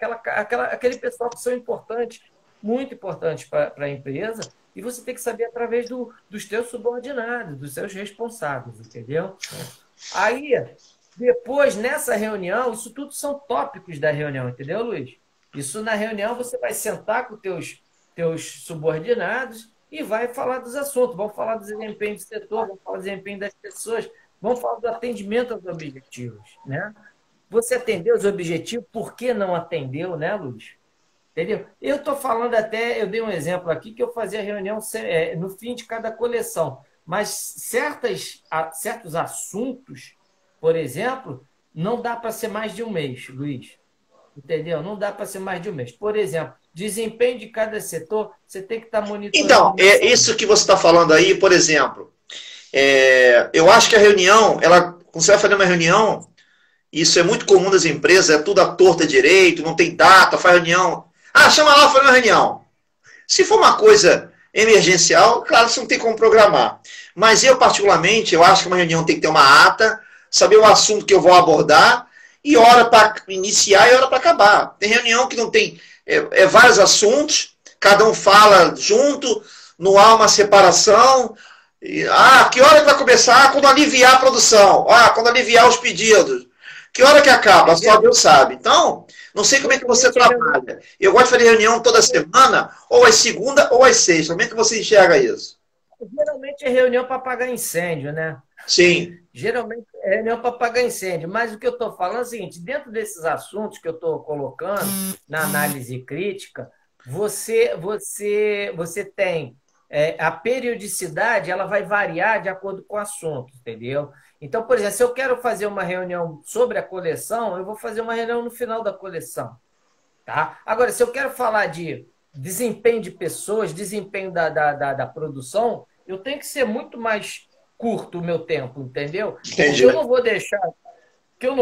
aquele pessoal que são importantes, muito importantes para a empresa, e você tem que saber através dos teus subordinados, dos seus responsáveis, entendeu? Aí, depois, nessa reunião, isso tudo são tópicos da reunião, entendeu, Luiz? Isso na reunião você vai sentar com teus subordinados e vai falar dos assuntos. Vamos falar do desempenho do setor, vamos falar do desempenho das pessoas, vamos falar do atendimento aos objetivos, né? Você atendeu os objetivos, por que não atendeu, né, Luiz? Entendeu? Eu estou falando até, eu dei um exemplo aqui que eu fazia reunião no fim de cada coleção, mas certos assuntos, por exemplo, não dá para ser mais de um mês, Luiz. Entendeu? Não dá para ser mais de um mês. Por exemplo, desempenho de cada setor, você tem que estar monitorando. Então, é isso que você está falando aí, por exemplo. Eu acho que a reunião, quando você vai fazer uma reunião, isso é muito comum nas empresas, é tudo à torta direito, não tem data, faz reunião. Ah, chama lá, faz uma reunião. Se for uma coisa emergencial, claro, você não tem como programar. Mas eu, particularmente, eu acho que uma reunião tem que ter uma ata, saber o assunto que eu vou abordar, e hora para iniciar e hora para acabar. Tem reunião que não tem vários assuntos, cada um fala junto, não há uma separação. Que hora que vai começar? Quando aliviar a produção. Quando aliviar os pedidos. Que hora que acaba? Só Deus sabe. Então, não sei como é que você trabalha. Eu gosto de fazer reunião toda semana, ou às segunda ou às sexta. Como é que você enxerga isso? Geralmente é reunião para apagar incêndio, né? Sim. Geralmente é reunião para apagar incêndio. Mas o que eu estou falando é o seguinte: dentro desses assuntos que eu estou colocando na análise crítica, você tem a periodicidade, ela vai variar de acordo com o assunto, entendeu? Então, por exemplo, se eu quero fazer uma reunião sobre a coleção, eu vou fazer uma reunião no final da coleção. Tá? Agora, se eu quero falar de desempenho de pessoas, desempenho da produção, eu tenho que ser muito mais curto o meu tempo, entendeu? Entendi. Porque eu não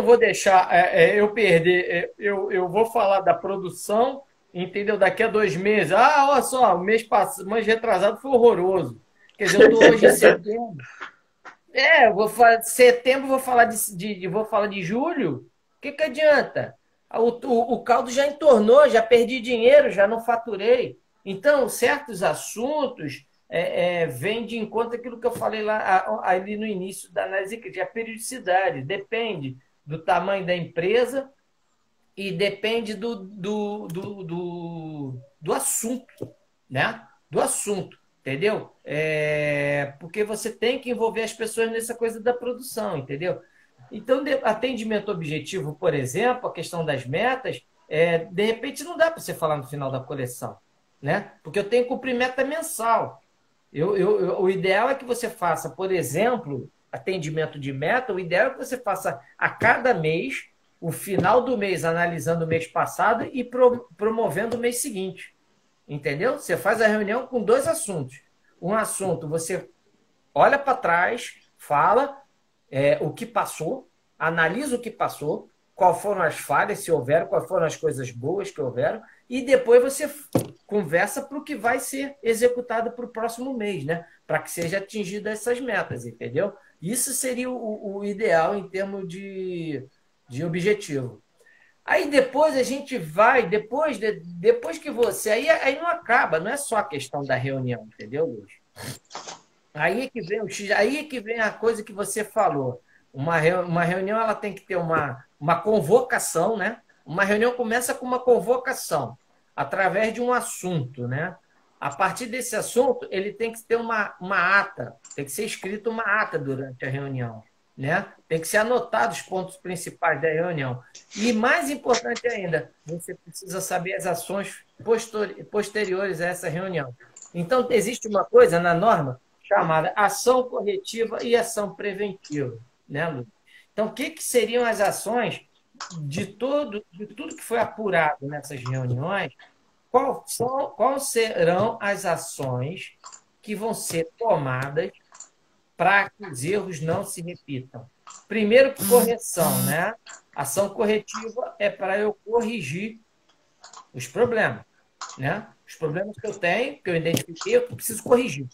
vou deixar eu perder. Eu vou falar da produção, entendeu? Daqui a 2 meses. Olha só, o mês retrasado foi horroroso. Quer dizer, eu estou hoje em setembro. Eu vou falar de setembro, vou falar de julho. O que adianta? O caldo já entornou, já perdi dinheiro, já não faturei. Então, certos assuntos vêm de encontro àquilo que eu falei lá ali no início da análise crítica. A periodicidade depende do tamanho da empresa e depende do assunto, né? Do assunto, entendeu? Porque você tem que envolver as pessoas nessa coisa da produção, entendeu? Então, atendimento objetivo, por exemplo, a questão das metas, de repente não dá para você falar no final da coleção, né? Porque eu tenho que cumprir meta mensal. O ideal é que você faça, por exemplo, atendimento de meta, o ideal é que você faça a cada mês, o final do mês analisando o mês passado e promovendo o mês seguinte. Entendeu? Você faz a reunião com 2 assuntos. Um assunto, você olha para trás, fala o que passou, analisa o que passou, quais foram as falhas, se houveram, quais foram as coisas boas que houveram, e depois você conversa para o que vai ser executado para o próximo mês, né? Para que seja atingida essas metas, entendeu? Isso seria o ideal em termos de de objetivo. Aí depois a gente vai, depois que você. Aí não acaba, não é só a questão da reunião, entendeu, Luiz? Aí é que vem o X, aí é que vem a coisa que você falou. Uma reunião ela tem que ter uma convocação, né? Uma reunião começa com uma convocação, através de um assunto, né? A partir desse assunto, ele tem que ter uma ata, tem que ser escrito uma ata durante a reunião, né? Tem que ser anotado os pontos principais da reunião. E mais importante ainda, você precisa saber as ações posteriores a essa reunião. Então, existe uma coisa na norma chamada ação corretiva e ação preventiva, né, Lu? Então, o que seriam as ações de tudo que foi apurado nessas reuniões? Quais serão as ações que vão ser tomadas para que os erros não se repitam? Primeiro, correção, né? Ação corretiva é para eu corrigir os problemas, né? Os problemas que eu tenho, que eu identifiquei, eu preciso corrigir.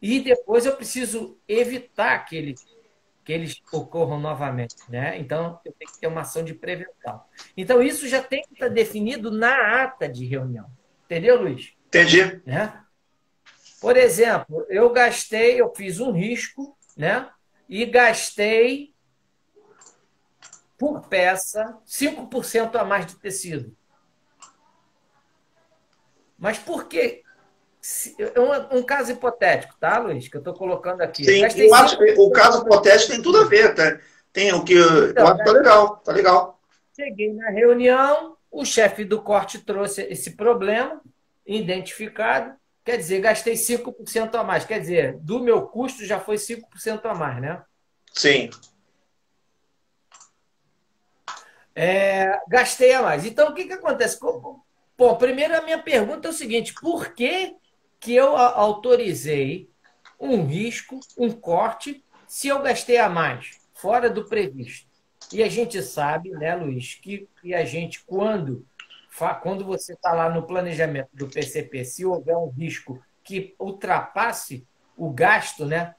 E depois eu preciso evitar que eles ocorram novamente, né? Então, eu tenho que ter uma ação de prevenção. Então, isso já tem que estar definido na ata de reunião. Entendeu, Luiz? Entendi. Né? Por exemplo, eu fiz um risco, né? E gastei por peça 5% a mais de tecido. Mas por quê? Um caso hipotético, tá, Luiz? Que eu estou colocando aqui. Sim, eu acho que o caso hipotético tem tudo a ver, tá? Tem o que então, eu acho que tá legal, tá legal. Cheguei na reunião, o chefe do corte trouxe esse problema identificado, quer dizer, gastei 5% a mais. Quer dizer, do meu custo já foi 5% a mais, né? Sim. Gastei a mais. Então, o que acontece? Bom, primeiro a minha pergunta é o seguinte: por que eu autorizei um risco, um corte, se eu gastei a mais, fora do previsto? E a gente sabe, né, Luiz, que a gente, quando você está lá no planejamento do PCP, se houver um risco que ultrapasse o gasto, né,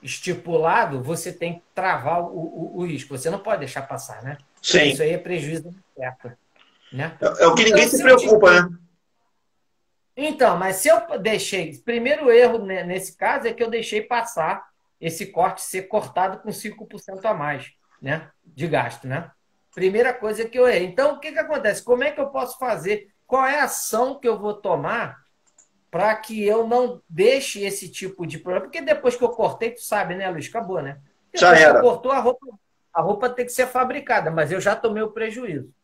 estipulado, você tem que travar o risco. Você não pode deixar passar, né? Sim. Isso aí é prejuízo da oferta, né? É o que ninguém se preocupa, né? Então, mas se eu deixei... Primeiro erro nesse caso é que eu deixei passar esse corte ser cortado com 5% a mais, né, de gasto, né? Primeira coisa que eu errei. Então, o que acontece? Como é que eu posso fazer? Qual é a ação que eu vou tomar para que eu não deixe esse tipo de problema? Porque depois que eu cortei, tu sabe, né, Luiz? Acabou, né? Depois já era. que eu cortou, a roupa tem que ser fabricada, mas eu já tomei o prejuízo,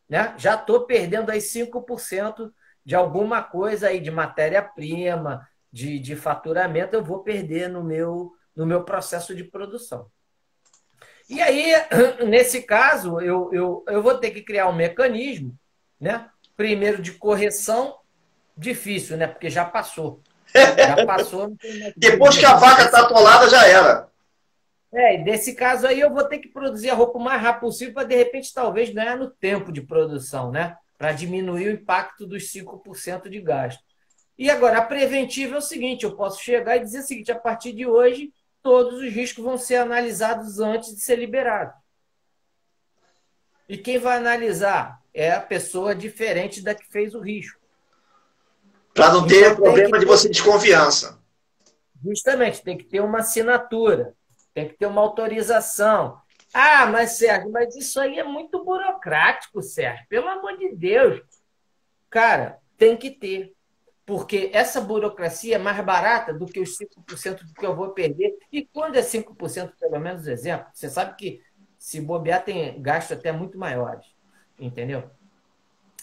né? Já estou perdendo aí 5% de alguma coisa aí, de matéria-prima, de faturamento, eu vou perder no meu processo de produção. E aí, nesse caso, eu vou ter que criar um mecanismo, né? Primeiro de correção, difícil, né? Porque já passou. Já passou. Depois que a vaca está atolada, já era. Nesse caso aí, eu vou ter que produzir a roupa o mais rápido possível para, de repente, talvez ganhar no tempo de produção, né? Para diminuir o impacto dos 5% de gasto. E agora, a preventiva é o seguinte: eu posso chegar e dizer o seguinte: a partir de hoje, todos os riscos vão ser analisados antes de ser liberado. E quem vai analisar é a pessoa diferente da que fez o risco. Para não ter problema de você desconfiança. Justamente, tem que ter uma assinatura, tem que ter uma autorização. Ah, mas Sérgio, mas isso aí é muito burocrático, Sérgio. Pelo amor de Deus. Cara, tem que ter. Porque essa burocracia é mais barata do que os 5% do que eu vou perder. E quando é 5%, pelo menos, exemplo, você sabe que se bobear tem gasto até muito maiores. Entendeu?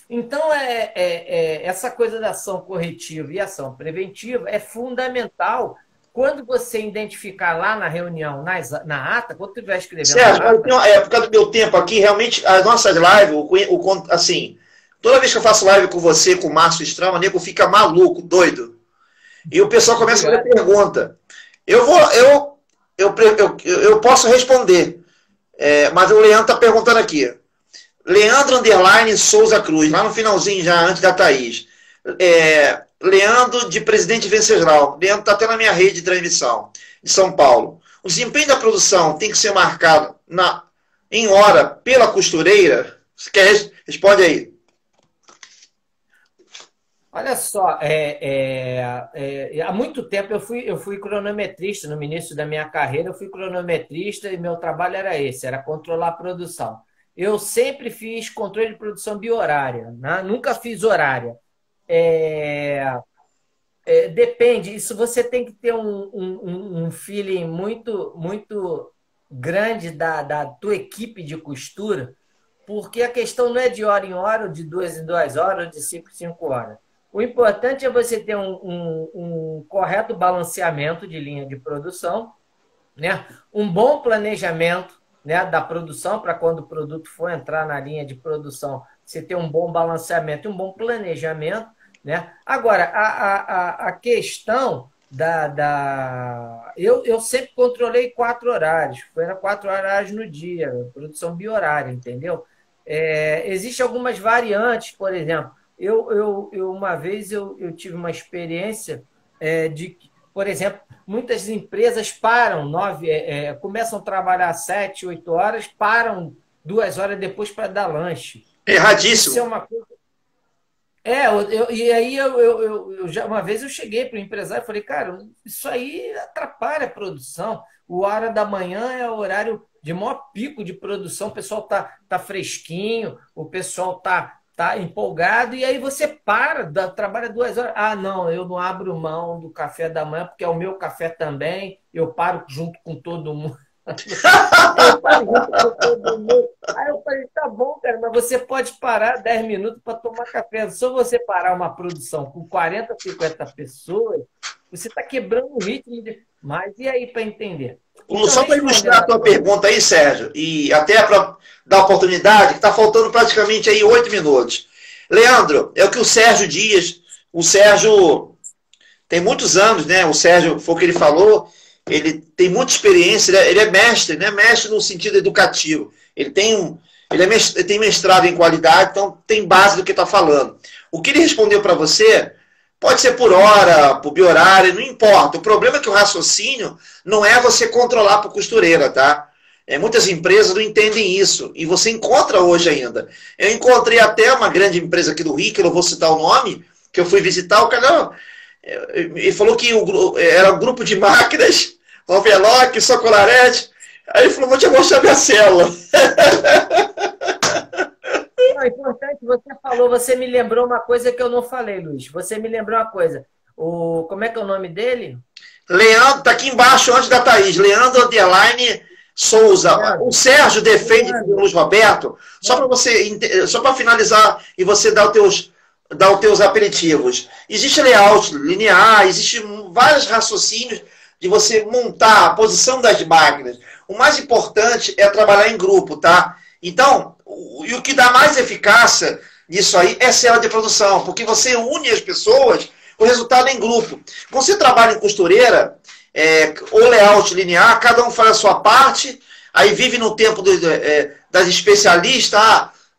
Então, essa coisa da ação corretiva e ação preventiva é fundamental quando você identificar lá na reunião, na ata, quando você estiver escrevendo. Sérgio, por causa do meu tempo aqui, realmente, as nossas lives, assim, toda vez que eu faço live com você, com o Márcio Strama, o nego fica maluco, doido. E o pessoal começa a fazer pergunta. Eu posso responder, mas o Leandro está perguntando aqui. Leandro _ Souza Cruz, lá no finalzinho já, antes da Thaís. Leandro de Presidente Venceslau. Leandro está até na minha rede de transmissão, de São Paulo. O desempenho da produção tem que ser marcado em hora pela costureira? Você quer, responde aí. Olha só, há muito tempo eu fui cronometrista, no início da minha carreira eu fui cronometrista e meu trabalho era esse, era controlar a produção. Eu sempre fiz controle de produção biorária, né? Nunca fiz horária. É, depende, isso você tem que ter um feeling muito grande da tua equipe de costura, porque a questão não é de hora em hora, ou de 2 em 2 horas, ou de 5 em 5 horas. O importante é você ter um correto balanceamento de linha de produção, né? Um bom planejamento, né, da produção, para quando o produto for entrar na linha de produção, você ter um bom balanceamento e um bom planejamento, né? Agora, a questão eu sempre controlei 4 horários, era 4 horários no dia, produção biorária, entendeu? Existem algumas variantes, por exemplo, uma vez eu tive uma experiência de, por exemplo, muitas empresas param, começam a trabalhar 7, 8 horas, param 2 horas depois para dar lanche. Isso é Erradíssimo. uma coisa. Uma vez eu cheguei para o empresário e falei, cara, isso aí atrapalha a produção. O hora da manhã é o horário de maior pico de produção, o pessoal tá fresquinho, o pessoal tá empolgado, e aí você trabalha 2 horas. Ah, não, eu não abro mão do café da manhã, porque é o meu café também, eu paro junto com todo mundo. Eu paro junto com todo mundo. Aí eu falei, tá bom, cara, mas você pode parar 10 minutos para tomar café. Se você parar uma produção com 40, 50 pessoas, você está quebrando o ritmo. Mas e aí para entender? Então, Só para ilustrar respondendo a tua pergunta aí, Sérgio, e até para dar oportunidade, que está faltando praticamente aí 8 minutos. Leandro, é o que o Sérgio Dias, o Sérgio tem muitos anos, né? O Sérgio, foi o que ele falou, ele tem muita experiência, ele é mestre, né? Mestre no sentido educativo. Ele tem mestrado em qualidade, então tem base do que está falando. O que ele respondeu para você pode ser por hora, por biorário, não importa. O problema é que o raciocínio não é você controlar por costureira, tá? Muitas empresas não entendem isso. E você encontra hoje ainda. Eu encontrei até uma grande empresa aqui do Rio, que eu não vou citar o nome, que eu fui visitar, o cara, ele falou que era um grupo de máquinas, overlock, socolarete. Aí ele falou, vou te mostrar minha célula. Não, é importante, você falou, você me lembrou uma coisa que eu não falei, Luiz. Você me lembrou uma coisa. Como é que é o nome dele? Leandro, tá aqui embaixo antes da Thaís. Leandro Underline Souza. O Sérgio defende o Luiz Roberto, só para finalizar e você dar os teus aperitivos. Existe layout linear, existe vários raciocínios de você montar a posição das máquinas. O mais importante é trabalhar em grupo, tá? Então, o que dá mais eficácia nisso aí é célula de produção, porque você une as pessoas, o resultado é em grupo. Quando você trabalha em costureira, ou layout linear, cada um faz a sua parte, aí vive no tempo das especialistas,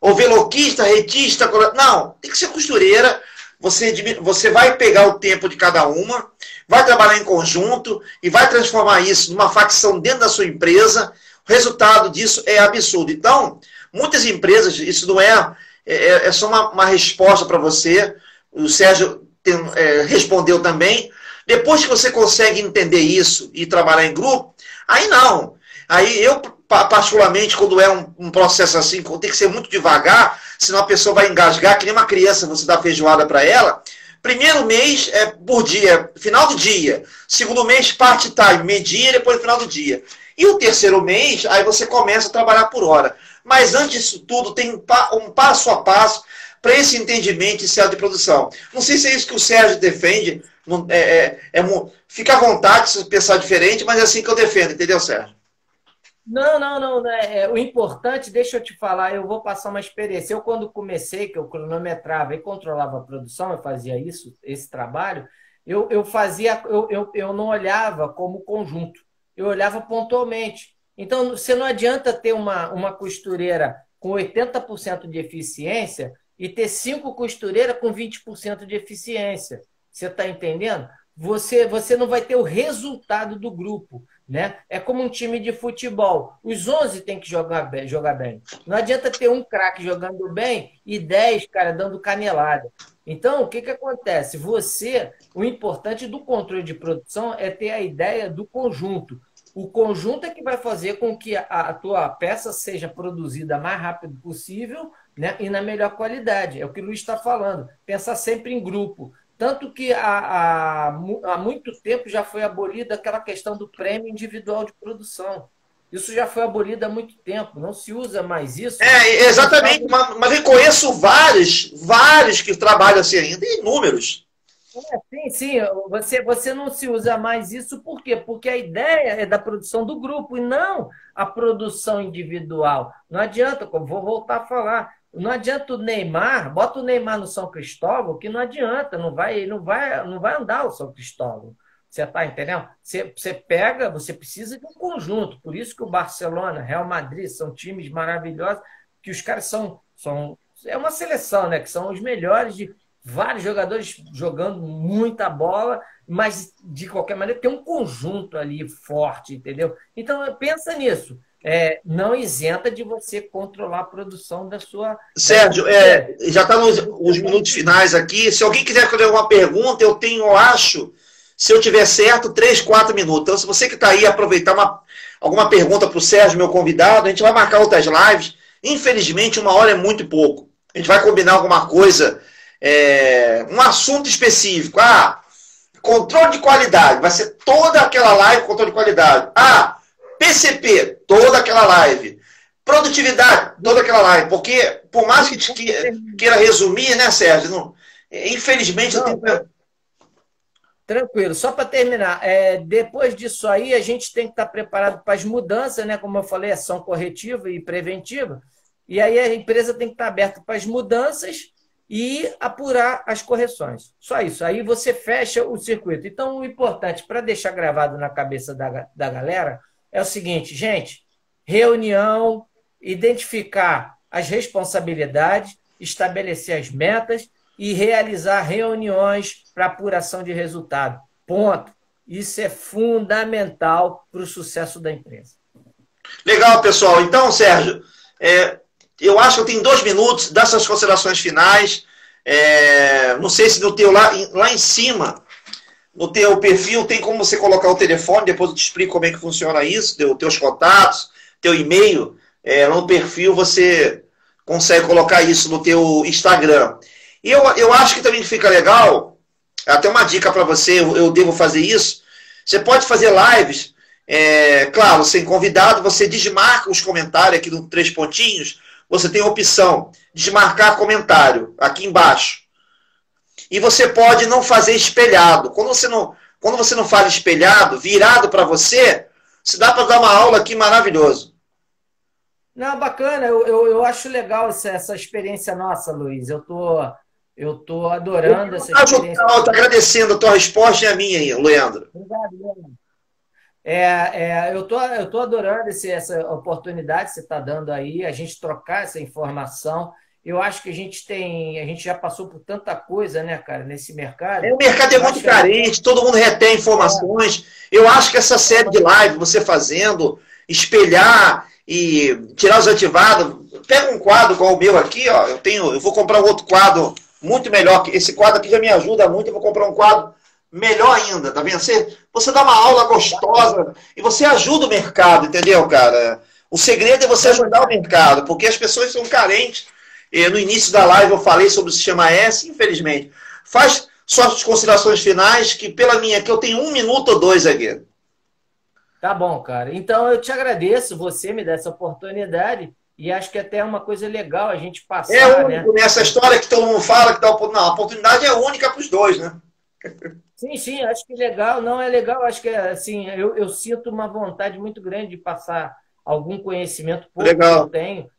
overlockista, retista, não, tem que ser costureira, você vai pegar o tempo de cada uma, vai trabalhar em conjunto e vai transformar isso numa facção dentro da sua empresa, o resultado disso é absurdo. Então, muitas empresas, isso não é só uma resposta para você, o Sérgio respondeu também. Depois que você consegue entender isso e trabalhar em grupo, aí não. Aí eu, particularmente, quando é um processo assim, tem que ser muito devagar, senão a pessoa vai engasgar, que nem uma criança, você dá feijoada para ela. Primeiro mês é por dia, final do dia. Segundo mês, part time, meio-dia, depois final do dia. E o terceiro mês, aí você começa a trabalhar por hora. Mas antes disso tudo, tem um passo a passo para esse entendimento e célula de produção. Não sei se é isso que o Sérgio defende. Fica à vontade se pensar diferente, mas é assim que eu defendo, entendeu, Sérgio? Não. O importante, deixa eu te falar, eu vou passar uma experiência. Eu, quando comecei, que eu cronometrava e controlava a produção, eu fazia esse trabalho, eu não olhava como conjunto, eu olhava pontualmente. Então, você não adianta ter uma costureira com 80% de eficiência e ter 5 costureiras com 20% de eficiência. Você está entendendo? Você não vai ter o resultado do grupo. né? É como um time de futebol. Os 11 têm que jogar bem. Não adianta ter um craque jogando bem e 10, cara, dando canelada. Então, o que que acontece? O importante do controle de produção é ter a ideia do conjunto. O conjunto é que vai fazer com que a tua peça seja produzida mais rápido possível, né? E na melhor qualidade. É o que o Luiz está falando. Pensar sempre em grupo. Tanto que há muito tempo já foi abolida aquela questão do prêmio individual de produção. Isso já foi abolido há muito tempo, não se usa mais isso. Exatamente, mas eu conheço vários que trabalham assim ainda, inúmeros. Sim, sim, você não se usa mais isso, por quê? Porque a ideia é da produção do grupo e não a produção individual. Não adianta, vou voltar a falar, não adianta o Neymar, bota o Neymar no São Cristóvão, que não adianta, não vai andar o São Cristóvão. Você está entendendo? Você pega, você precisa de um conjunto. Por isso que o Barcelona, Real Madrid são times maravilhosos, que os caras é uma seleção, né? Que são os melhores de vários jogadores jogando muita bola, mas de qualquer maneira tem um conjunto ali forte, entendeu? Então pensa nisso. Não isenta de você controlar a produção da sua. Sérgio, já está nos minutos finais aqui. Se alguém quiser fazer alguma pergunta, eu acho, se eu tiver certo, 3, 4 minutos. Então, se você que está aí aproveitar alguma pergunta para o Sérgio, meu convidado, a gente vai marcar outras lives. Infelizmente, 1 hora é muito pouco. A gente vai combinar alguma coisa, um assunto específico. Controle de qualidade. Vai ser toda aquela live controle de qualidade. PCP, toda aquela live. Produtividade, toda aquela live. Porque, por mais que queira resumir, né, Sérgio? Infelizmente, eu tenho. Tranquilo, só para terminar, depois disso aí, a gente tem que estar preparado para as mudanças, né? Como eu falei, ação corretiva e preventiva. E aí a empresa tem que estar aberta para as mudanças e apurar as correções. Só isso. Aí você fecha o circuito. Então, o importante, para deixar gravado na cabeça da galera, é o seguinte, gente: reunião, identificar as responsabilidades, estabelecer as metas e realizar reuniões para apuração de resultado. Ponto. Isso é fundamental para o sucesso da empresa. Legal, pessoal. Então, Sérgio, eu acho que eu tenho 2 minutos dessas considerações finais. Não sei se no teu lá em cima, no teu perfil, tem como você colocar o telefone, depois eu te explico como é que funciona isso, teus contatos, teu e-mail. Lá no perfil você consegue colocar isso no teu Instagram. E eu acho que também fica legal, até uma dica para você, eu devo fazer isso. Você pode fazer lives, claro, sem convidado, você desmarca os comentários aqui no 3 pontinhos, você tem a opção de desmarcar comentário aqui embaixo. E você pode não fazer espelhado. Quando você não faz espelhado, virado para você, se dá para dar uma aula aqui maravilhoso. Não, bacana, eu acho legal essa experiência nossa, Luiz. Eu tô adorando essa experiência. Eu estou agradecendo a tua resposta e a minha aí, Leandro. Obrigado, Leandro. Eu tô adorando essa oportunidade que você está dando aí, a gente trocar essa informação. Eu acho que a gente já passou por tanta coisa, né, cara, nesse mercado. O mercado é muito carente, todo mundo retém informações. Eu acho que essa série de live, você fazendo, espelhar e tirar os ativados. Pega um quadro como o meu aqui, ó. Eu vou comprar um outro quadro muito melhor. Esse quadro aqui já me ajuda muito. Eu vou comprar um quadro melhor ainda, tá vendo? Você dá uma aula gostosa e você ajuda o mercado, entendeu, cara? O segredo é você ajudar o mercado, porque as pessoas são carentes. No início da live eu falei sobre o Sistema S, infelizmente. Faz suas considerações finais, que pela minha aqui eu tenho 1 minuto ou 2 aqui. Tá bom, cara. Então eu te agradeço, você me dá essa oportunidade e acho que até é uma coisa legal a gente passar. É único, né? Essa história que todo mundo fala que a oportunidade é única para os dois, né? Sim, acho que legal. Não, é legal, acho que assim, eu sinto uma vontade muito grande de passar algum conhecimento pouco legal. Que eu tenho,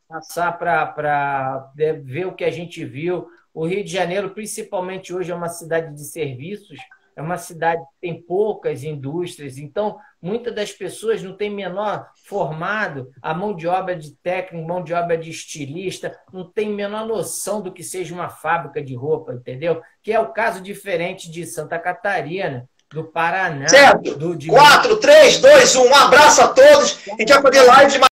passar para ver o que a gente viu. O Rio de Janeiro, principalmente hoje, é uma cidade de serviços, é uma cidade que tem poucas indústrias, então muitas das pessoas não têm menor formado, a mão de obra de técnico, mão de obra de estilista, não tem menor noção do que seja uma fábrica de roupa, entendeu? Que é o caso diferente de Santa Catarina, do Paraná. Certo. 4, 3, 2, 1. Um abraço a todos. A gente vai fazer live de